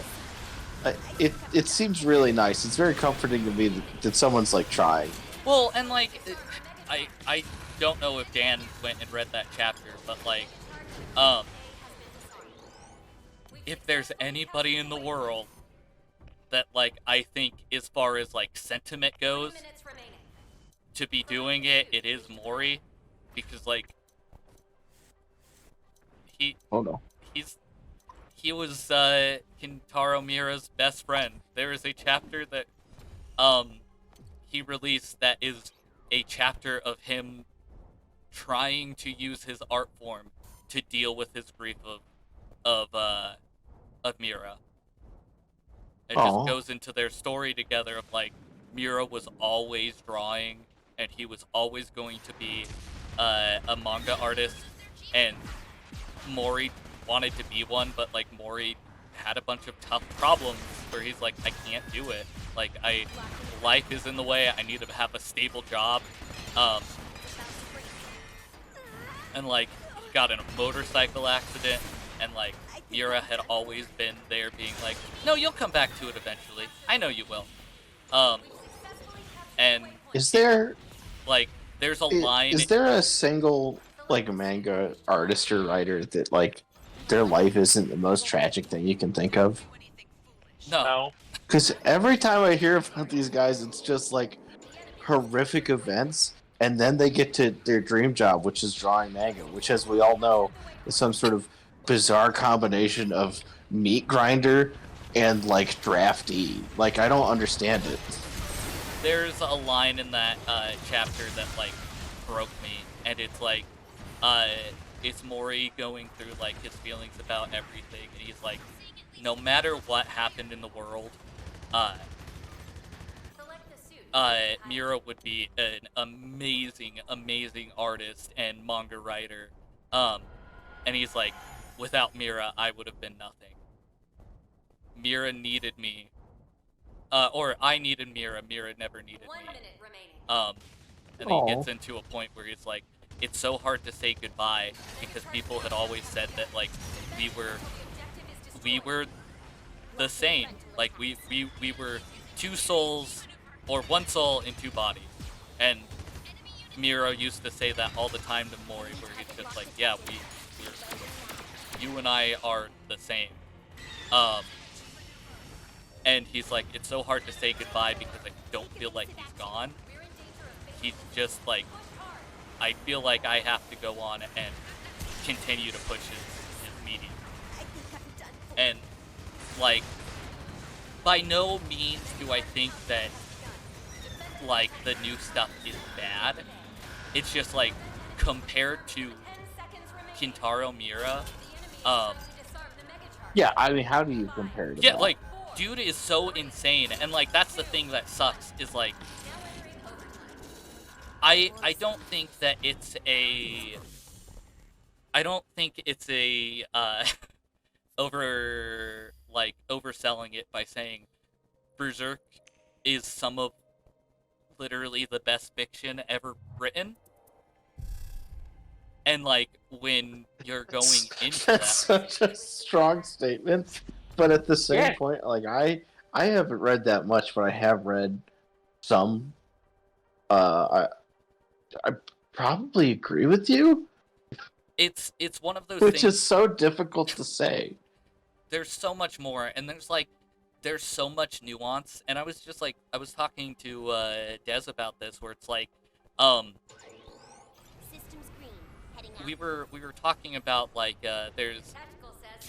it seems really nice. It's very comforting to me that someone's like trying. Well, and like, I don't know if Dan went and read that chapter, but like, if there's anybody in the world that like I think as far as like sentiment goes to be doing it, it is Mori, because like he Oh no. he was Kintaro Miura's best friend. There is a chapter that he released that is a chapter of him trying to use his art form to deal with his grief of Miura. It just goes into their story together of like Miura was always drawing and he was always going to be a manga artist, and Mori wanted to be one, but like Mori had a bunch of tough problems where he's like, I can't do it. Like life is in the way. I need to have a stable job. And like he got in a motorcycle accident, and like Miura had always been there being like, no, you'll come back to it eventually. I know you will. And Is there like there's a line. Is there a single like manga artist or writer that like their life isn't the most tragic thing you can think of? No. Because every time I hear about these guys, it's just like horrific events, and then they get to their dream job, which is drawing manga, which, as we all know, is some sort of bizarre combination of meat grinder and like draftee. Like, I don't understand it. There's a line in that chapter that like broke me, and it's like it's Mori going through like his feelings about everything, and he's like, no matter what happened in the world, Miura would be an amazing artist and manga writer. And he's like, without Miura, I would have been nothing. Miura needed me. Or I needed Miura. Miura never needed me. And then he gets into a point where he's like, it's so hard to say goodbye because people had always said that like we were the same. Like we were two souls or one soul in two bodies. And Miura used to say that all the time to Mori, where he's just like, yeah, you and I are the same. And he's like, it's so hard to say goodbye because I don't feel like he's gone. He's just like, I feel like I have to go on and continue to push his medium. And like, by no means do I think that like the new stuff is bad. It's just like compared to Kintaro Miura, yeah, I mean, how do you compare to that? like dude is so insane, and like that's the thing that sucks is like I don't think that it's a overselling it by saying Berserk is some of literally the best fiction ever written. And like when you're going into That's that, such a strong statement, but at the same point, like I haven't read that much, but I have read some. I probably agree with you. it's one of those Which things. is so difficult to say. There's so much more, and there's so much nuance. And I was talking to Des about this, where it's like, we were talking about like there's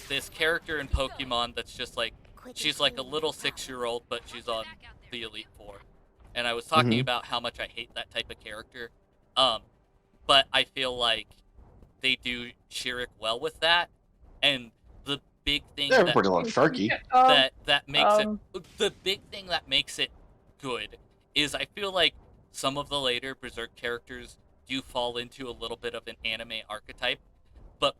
this character in Pokemon that's just like, she's like a little 6-year-old, but she's on the Elite Four. And I was talking about how much I hate that type of character. But I feel like they do Shirik well with that. And the big thing They're pretty little sharky. that makes it the big thing that makes it good is I feel like some of the later Berserk characters do fall into a little bit of an anime archetype, but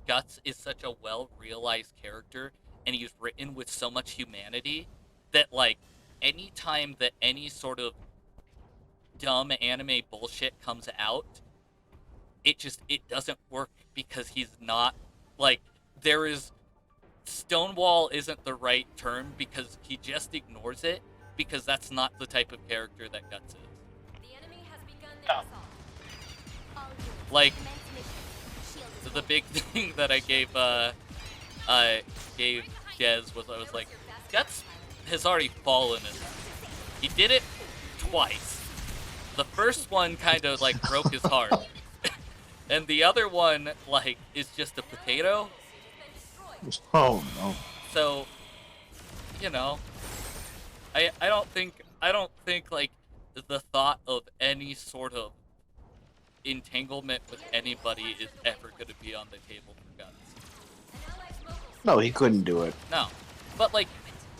Guts is such a well-realized character, and he's written with so much humanity that like anytime that any sort of dumb anime bullshit comes out, it doesn't work because he's not, like, there is, Stonewall isn't the right term because he just ignores it, because that's not the type of character that Guts is. The enemy has begun their assault. All units, Like, commence mission. Shield is the big thing that I gave Dez was, I was like, Guts has already fallen in that. He did it twice. The first one kind of, like, broke his heart. And the other one, like, is just a potato. Oh no. So, you know, I don't think like the thought of any sort of entanglement with anybody is ever going to be on the table for Guts. No, he couldn't do it. No, but like,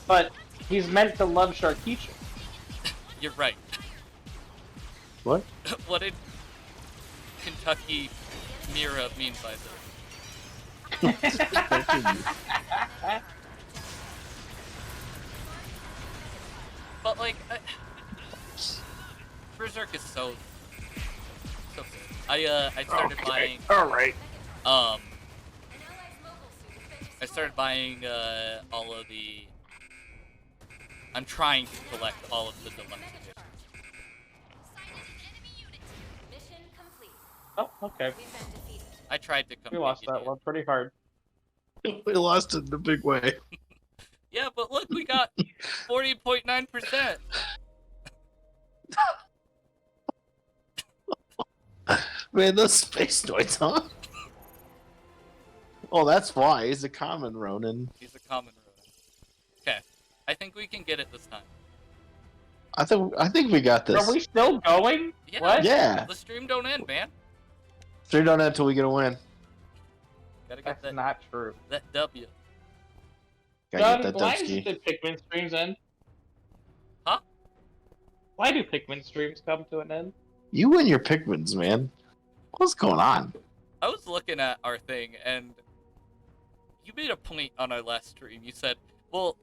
But he's meant to love Sharkeisha. you're right. What? What did Kentucky Mira mean by this? But like, Berserk is so good. I started buying. All right. I started buying all of the. I'm trying to collect all of the deluxe editions. Mission complete. Oh, okay. We've been defeated. I tried to come. We lost that one pretty hard. We lost it in a big way. Yeah, but look, we got 40.9%. Man, those space noids, huh? Oh, that's why. He's a common Ronin. He's a common Ronin. Okay, I think we can get it this time. I think we got this. Are we still going? Yeah. What? Yeah. The stream don't end, man. Straight on that until we get a win. Gotta get That's that not true. that W. Gotta John, get that why Dubsky. does the Pikmin streams end? Huh? Why do Pikmin streams come to an end? You and your Pikmins, man. What's going on? I was looking at our thing, and you made a point on our last stream. You said, well,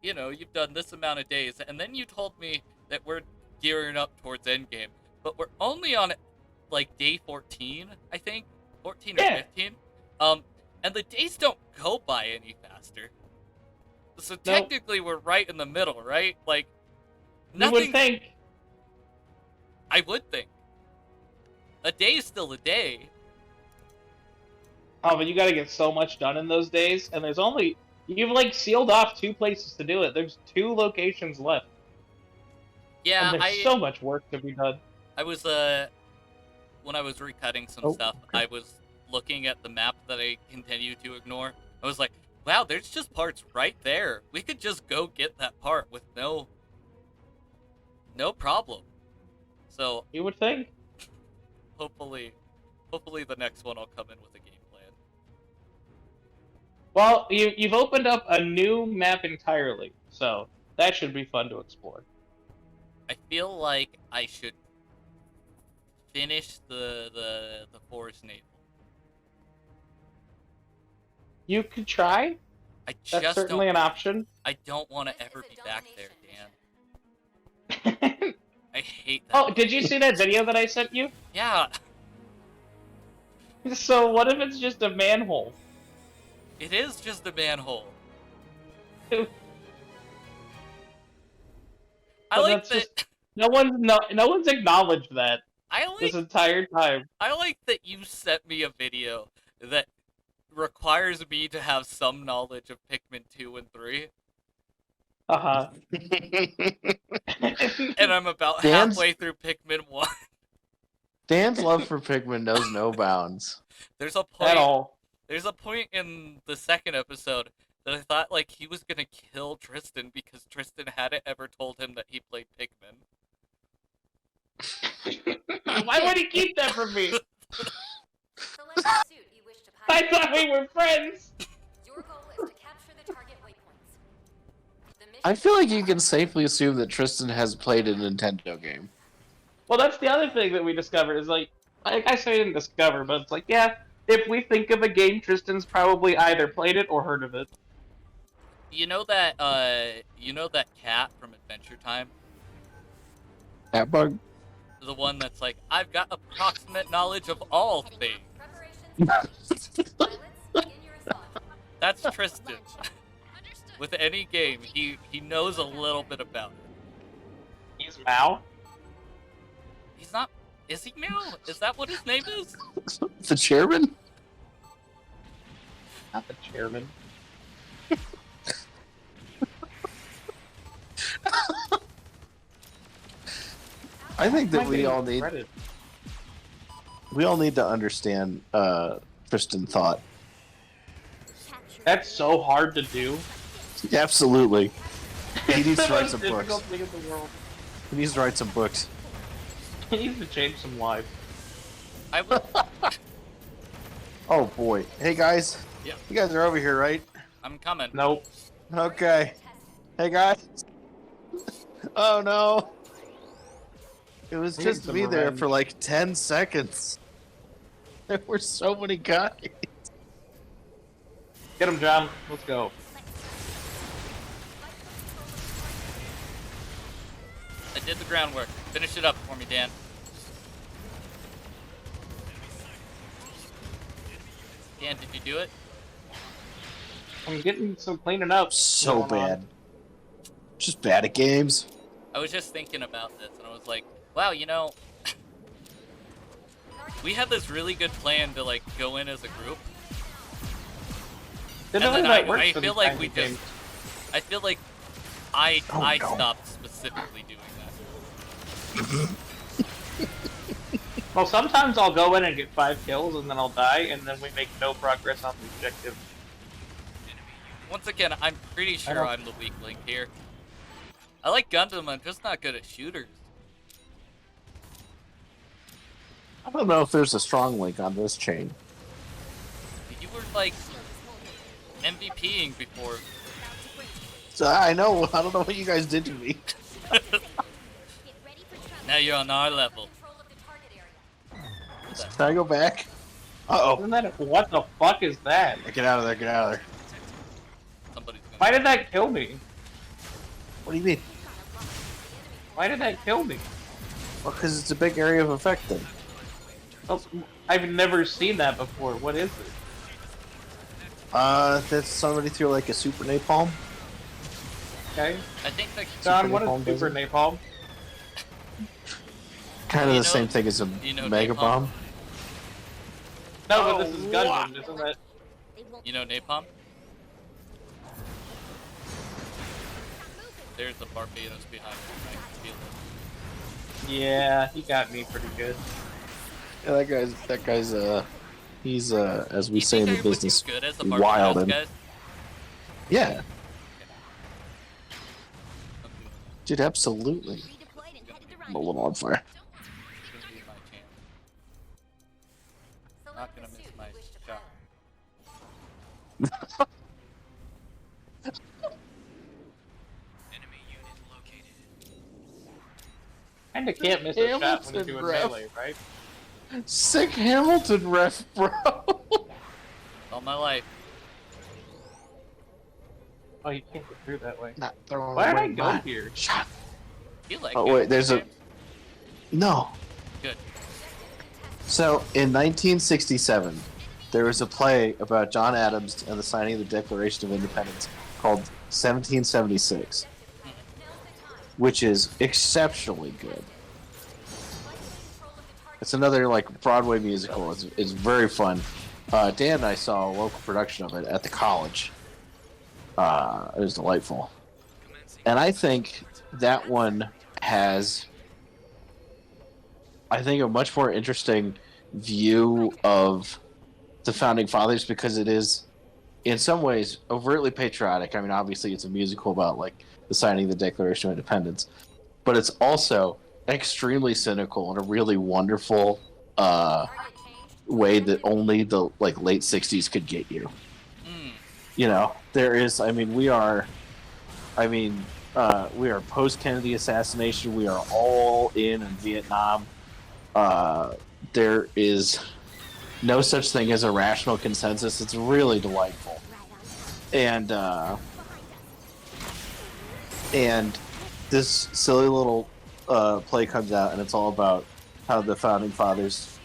you know, you've done this amount of days, and then you told me that we're gearing up towards endgame, but we're only on, like, day 14, I think? 14 or Yeah. 15? And the days don't go by any faster. So Nope. technically we're right in the middle, right? Like, You nothing... would think. I would think. A day is still a day. Oh, but you gotta get so much done in those days, and there's only... You've, like, sealed off 2 places to do it. There's 2 locations left. Yeah, And there's so much work to be done. I was, when I was recutting some Oh, stuff, okay. I was looking at the map that I continue to ignore. I was like, wow, there's just parts right there. We could just go get that part with no problem. So, You would think. hopefully the next one will come in with a game plan. Well, you've opened up a new map entirely, so that should be fun to explore. I feel like I should finish the Forest Naval. You could try. I That's just certainly don't, an option. I don't want to This ever is a be back there, domination Dan. I hate that. Oh, did you see that video that I sent you? Yeah, So what if it's just a manhole? it is just a manhole. I But like that's that. just- No one's acknowledged that this entire time. I like that you sent me a video that requires me to have some knowledge of Pikmin 2 and 3, Uh-huh. and I'm about Dan's- halfway through Pikmin 1. Dan's love for Pikmin knows no bounds. There's a At point. all. There's a point in the second episode that I thought like he was gonna kill Tristan because Tristan hadn't ever told him that he played Pikmin. Why would he keep that from me? Select the suit you wish to I pilot. thought we were friends. Your goal is to capture the target waypoints. The mission I feel like you can safely assume that Tristan has played a Nintendo game. Well, that's the other thing that we discovered is like, I say didn't discover, but it's like, yeah, if we think of a game, Tristan's probably either played it or heard of it. You know that cat from Adventure Time? That bug? the one that's like, I've got approximate knowledge of all things. Preparations. Pilots, begin your assault. That's Tristan. With any game, he knows a little bit about it. He's Mao. He's not. Is he Meow? Is that what his name is? The chairman? Not the chairman. I think that Am I we getting all need credit? to understand Tristan thought. That's so hard to do. Absolutely. He needs It's to the write most some difficult books. thing in the world. He needs to write some books. He needs to change some lives. I would. Oh boy. Hey guys. Yeah. You guys are over here, right? I'm coming. Nope. Okay. Hey guys. Oh no. It was We just need me some there revenge. for like 10 seconds. There were so many guys. Get him, John. Let's go. I did the groundwork. Finish it up for me, Dan. Dan, did you do it? I'm getting some cleaning up. So going on. bad. Just bad at games. I was just thinking about this, and I was like, wow, you know, we had this really good plan to, like, go in as a group. Didn't And know then that works I for feel these like kinds we of just, games. I feel like I no. stopped specifically doing that. Well, sometimes I'll go in and get 5 kills, and then I'll die, and then we make no progress on the objective. Once again, I'm pretty sure don't- I'm the weak link here. I like Gundam, I'm just not good at shooters. I don't know if there's a strong link on this chain. You were, like, MVPing before. So I know. I don't know what you guys did to me. Get ready for travel. Now you're on our level. Control of the target area. Can I go back? Uh-oh. Isn't that what the fuck is that? Get out of there. Get out of there. Somebody's gonna. Why did that kill me? What do you mean? Why did that kill me? Well, because it's a big area of effect then. Oh, I've never seen that before. What is it? That's somebody threw like a super napalm. Okay. I think that. John, what napalm is does super it? napalm? Kind of You the know- same thing as a you know mega napalm? bomb. No, Oh, but this is Gundam, isn't it? They won't You know napalm? There's the Barbados behind me. I can feel it. Yeah, he got me pretty good. Yeah, that guy's he's as we You say in think the I would do business, good as the wild Barbados and guys? yeah, dude, absolutely. redeployed and headed to I'm a little on fire. It's gonna be my chance. Not Select gonna the miss suit my you wish to shot. fly. Kinda can't miss a shot when you're Hamilton, doing ref. melee, right? Sick Hamilton ref, bro. All my life. Oh, you can't get through that way. Not throwing Why did I away go my here? shot. You like Oh good wait, there's a games? no. Good. So in 1967, there was a play about John Adams and the signing of the Declaration of Independence called 1776, which is exceptionally good. It's another like Broadway musical. It's very fun. Dan and I saw a local production of it at the college. It was delightful, and I think that one has, I think, a much more interesting view of the founding fathers because it is, in some ways, overtly patriotic. I mean, obviously, it's a musical about like the signing of the Declaration of Independence, but it's also extremely cynical in a really wonderful way that only the like late 60s could get you. Mm. You know, there is, I mean, we are post Kennedy assassination. We are all in Vietnam. There is no such thing as a rational consensus. It's really delightful. And this silly little play comes out, and it's all about how the founding fathers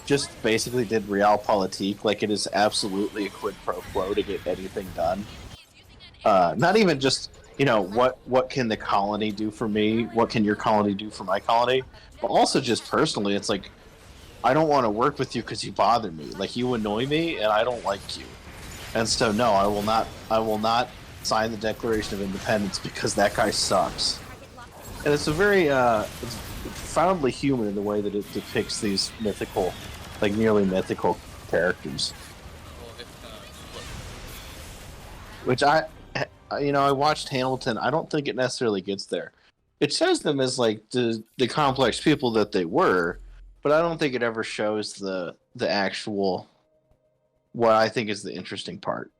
just basically did realpolitik. Like, it is absolutely a quid pro quo to get anything done. Not even just, what can the colony do for me? What can your colony do for my colony? But also just personally, it's like, I don't want to work with you because you bother me. Like, you annoy me, and I don't like you. And so, no, I will not sign the Declaration of Independence because that guy sucks. And it's a very it's profoundly human in the way that it depicts these mythical, like nearly mythical characters. Which I watched Hamilton. I don't think it necessarily gets there. It shows them as like the complex people that they were, but I don't think it ever shows the actual what I think is the interesting part.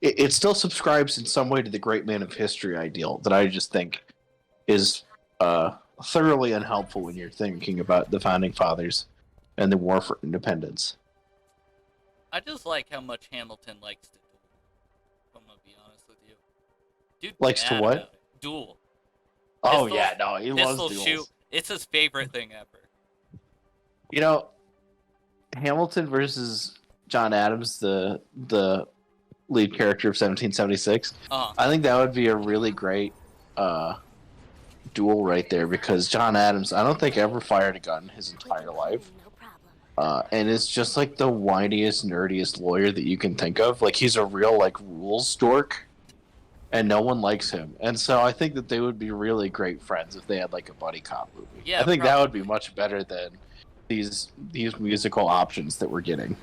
It still subscribes in some way to the great man of history ideal that I just think is thoroughly unhelpful when you're thinking about the founding fathers and the war for independence. I just like how much Hamilton likes to duel. I'm gonna be honest with you. Dude likes to what? Duel. Oh Pistols, yeah, no, he loves duels. Shoot. It's his favorite thing ever. Hamilton versus John Adams, the lead character of 1776. I think that would be a really great duel right there, because John Adams, I don't think ever fired a gun his entire life. And it's just like the whiniest, nerdiest lawyer that you can think of. Like, he's a real like rules dork, and no one likes him. And so I think that they would be really great friends if they had like a buddy cop movie. Yeah, I think that would be much better than these musical options that we're getting.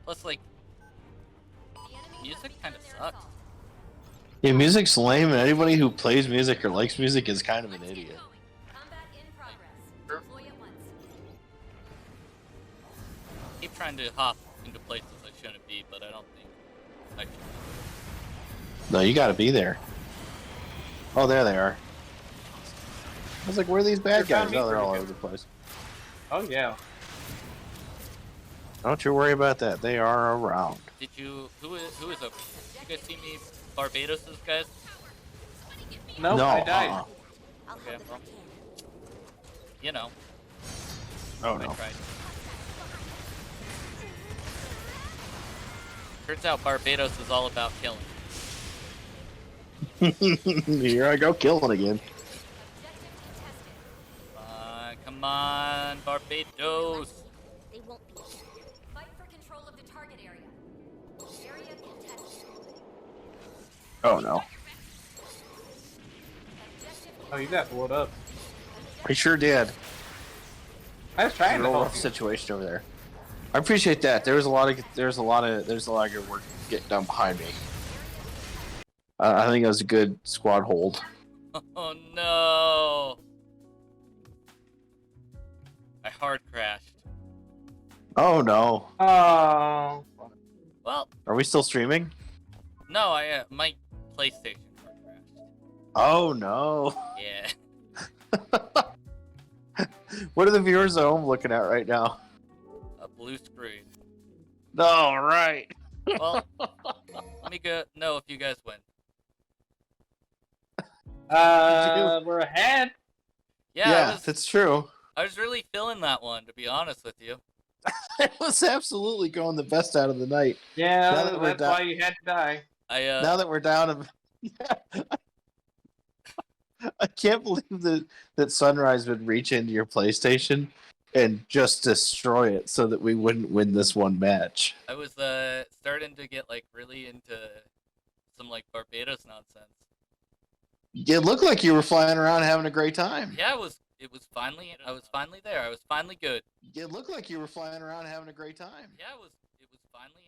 Plus, like, music kind of sucks. Yeah, music's lame, and anybody who plays music or likes music is kind of an idiot. I keep trying to hop into places I shouldn't be, but I don't think I should. No, you gotta be there. Oh, there they are. I was like, where are these bad guys? Oh, they're all over the place. Oh, yeah. Don't you worry about that. They are around. Did you... Who is over here? You guys see me Barbados' guys? No, I died. Okay, well, you know. Oh, I no. tried. Turns out Barbados is all about killing. Here I go killing again. Come on, Barbados. They won't be here. Fight for control of the target area. Area contested. Oh, no. Oh, you got blown up. I sure did. I was trying to rough help you. situation over there. I appreciate that. There's a lot of good work getting done behind me. I think it was a good squad hold. Oh no! I hard crashed. Oh no. Oh. Well, are we still streaming? No, my PlayStation hard crashed. Oh no. Yeah. What are the viewers at home looking at right now? A blue screen. No, right. Well, let me know if you guys win. We're ahead. Yeah, that's true. I was really feeling that one, to be honest with you. It was absolutely going the best out of the night. Yeah, that's why you had to die. Now that we're down, yeah, I can't believe that Sunrise would reach into your PlayStation and just destroy it so that we wouldn't win this one match. I was starting to get like really into some like Barbados nonsense. It looked like you were flying around having a great time. Yeah, I was finally there. I was finally good. It looked like you were flying around having a great time. Yeah, I was finally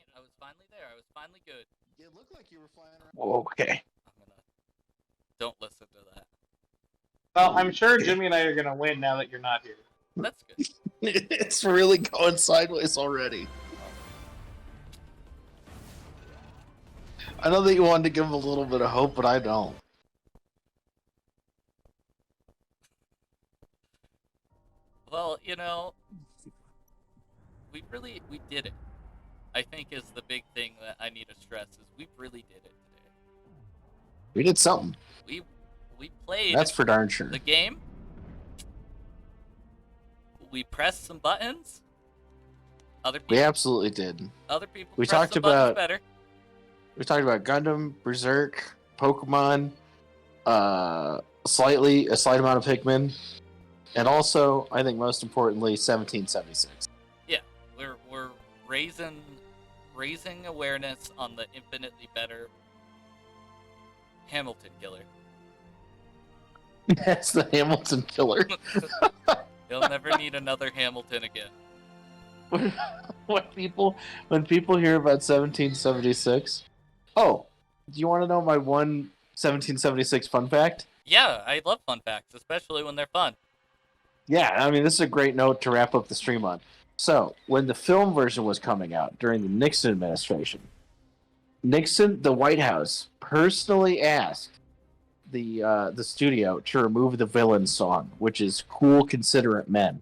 there. I was finally good. It looked like you were flying around. Okay. Don't listen to that. Well, I'm sure Jimmy and I are gonna win now that you're not here. That's good. It's really going sideways already. I know that you wanted to give him a little bit of hope, but I don't. Well, we did it. I think is the big thing that I need to stress is we really did it today. We did something. we played That's for darn sure. the game. We pressed some buttons. Other people, We absolutely did. other people we pressed talked some buttons about- better. We talked about Gundam, Berserk, Pokemon, a slight amount of Pikmin, and also, I think most importantly, 1776. Yeah, we're raising awareness on the infinitely better Hamilton killer. That's the Hamilton killer. You'll never need another Hamilton again. when people hear about 1776, oh, do you want to know my one 1776 fun fact? Yeah, I love fun facts, especially when they're fun. Yeah, I mean, this is a great note to wrap up the stream on. So, when the film version was coming out during the Nixon administration, the White House, personally asked the studio to remove the villain song, which is "Cool Considerate Men,"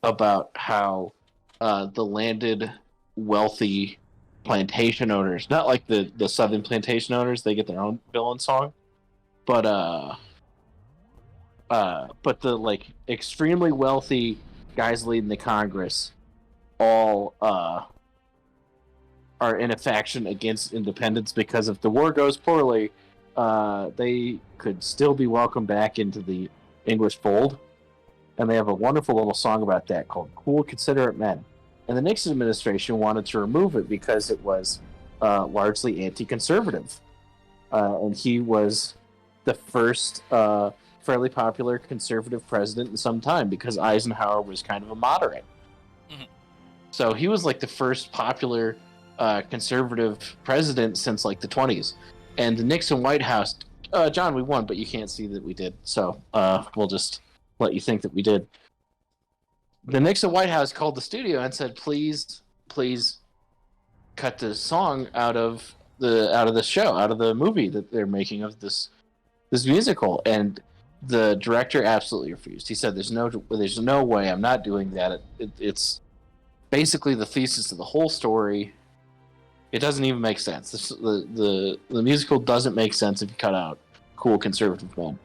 about how the landed wealthy plantation owners, not like the southern plantation owners, they get their own villain song, but the like extremely wealthy guys leading the Congress all are in a faction against independence because if the war goes poorly, they could still be welcomed back into the English fold. And they have a wonderful little song about that called Cool Considerate Men. And the Nixon administration wanted to remove it because it was largely anti-conservative. And he was the first fairly popular conservative president in some time because Eisenhower was kind of a moderate. Mhm. So he was like the first popular conservative president since like the 20s. And the Nixon White House, John, we won, but you can't see that we did. So we'll just let you think that we did. The Nixon White House called the studio and said, please cut the song out of the show, out of the movie that they're making of this musical. And the director absolutely refused. He said, there's no way, I'm not doing that. It's basically the thesis of the whole story. It doesn't even make sense. The musical doesn't make sense if you cut out Cool Conservative Men.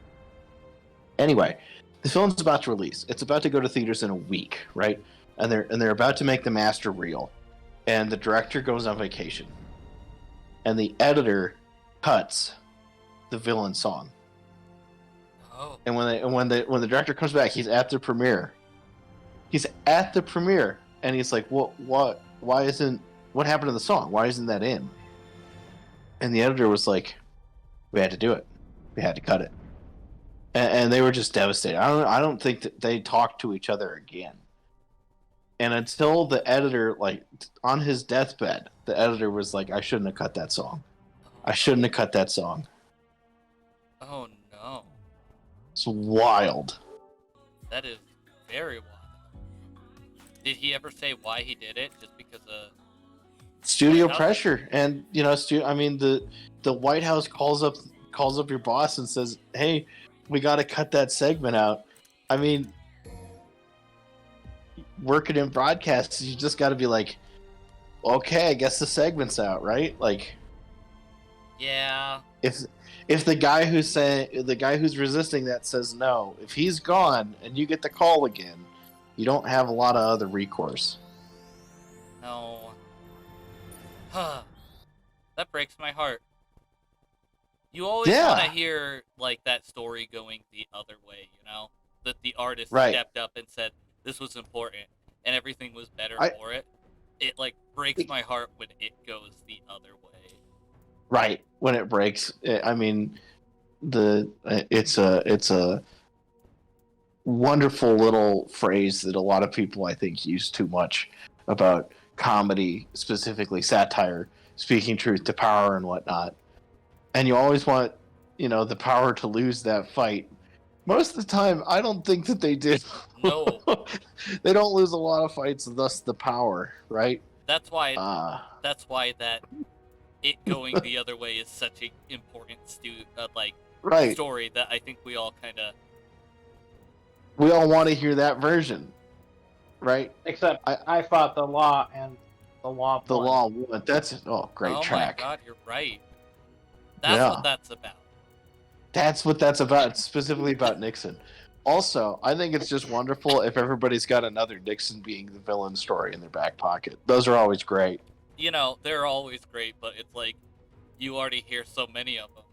Anyway, the film's about to release. It's about to go to theaters in a week, right? And they're about to make the master reel. And the director goes on vacation. And the editor cuts the villain song. Oh. And when the director comes back, he's at the premiere. And he's like, what happened to the song? Why isn't that in? And the editor was like, we had to do it. We had to cut it. And they were just devastated. I don't think that they talked to each other again. And until the editor, like, on his deathbed, the editor was like, I shouldn't have cut that song. I shouldn't have cut that song. Oh, no. It's wild. That is very wild. Did he ever say why he did it? Just because of Studio pressure. And, you know, the White House calls up your boss and says, hey, we got to cut that segment out. I mean, working in broadcasts, you just got to be like, okay, I guess the segment's out, right? Like, yeah. If the guy who's resisting that says no, if he's gone and you get the call again, you don't have a lot of other recourse. No. That breaks my heart. You always want to hear like that story going the other way, you know? That the artist stepped up and said this was important and everything was better for it. It like breaks my heart when it goes the other way. Right, when it breaks. I mean, it's a wonderful little phrase that a lot of people I think use too much about comedy, specifically satire, speaking truth to power and whatnot. And you always want, you know, the power to lose that fight. Most of the time, I don't think that they did. No. They don't lose a lot of fights, thus the power, right? That's why that it going the other way is such an important story that I think we all kind of... We all want to hear that version, right? Except I fought the law and the law won. The law won. That's great track. Oh my god, you're right. That's what that's about. That's what that's about. It's specifically about Nixon. Also, I think it's just wonderful if everybody's got another Nixon being the villain story in their back pocket. Those are always great. You know, they're always great, but it's like you already hear so many of them.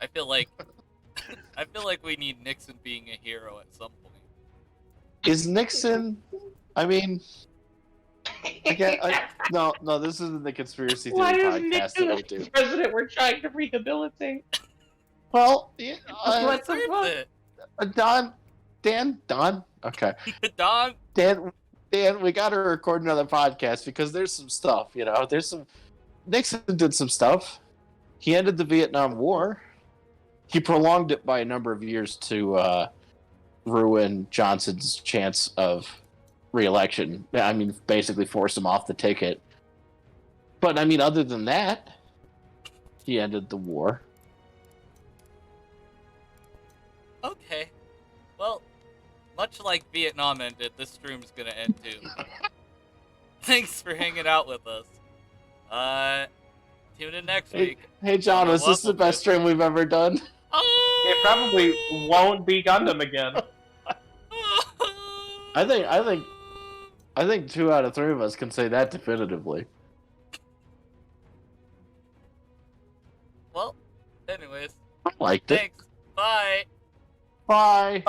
I feel like we need Nixon being a hero at some point. Is Nixon? I mean, no, this isn't the conspiracy theory Why is podcast Nixon that we the do. president we're trying to rehabilitate? Well, What the fuck? Don. Okay, Don. Dan, we got to record another podcast because there's some stuff. Nixon did some stuff. He ended the Vietnam War. He prolonged it by a number of years to ruin Johnson's chance of re-election. I mean, basically forced him off the ticket. But I mean, other than that, he ended the war. Okay. Well, much like Vietnam ended, this stream's gonna end too. Thanks for hanging out with us. Tune in next week. Hey, John, was this the best stream we've ever done? It probably won't be Gundam again. I think 2 out of 3 of us can say that definitively. Well, anyways. I liked it. Thanks. Bye. Bye.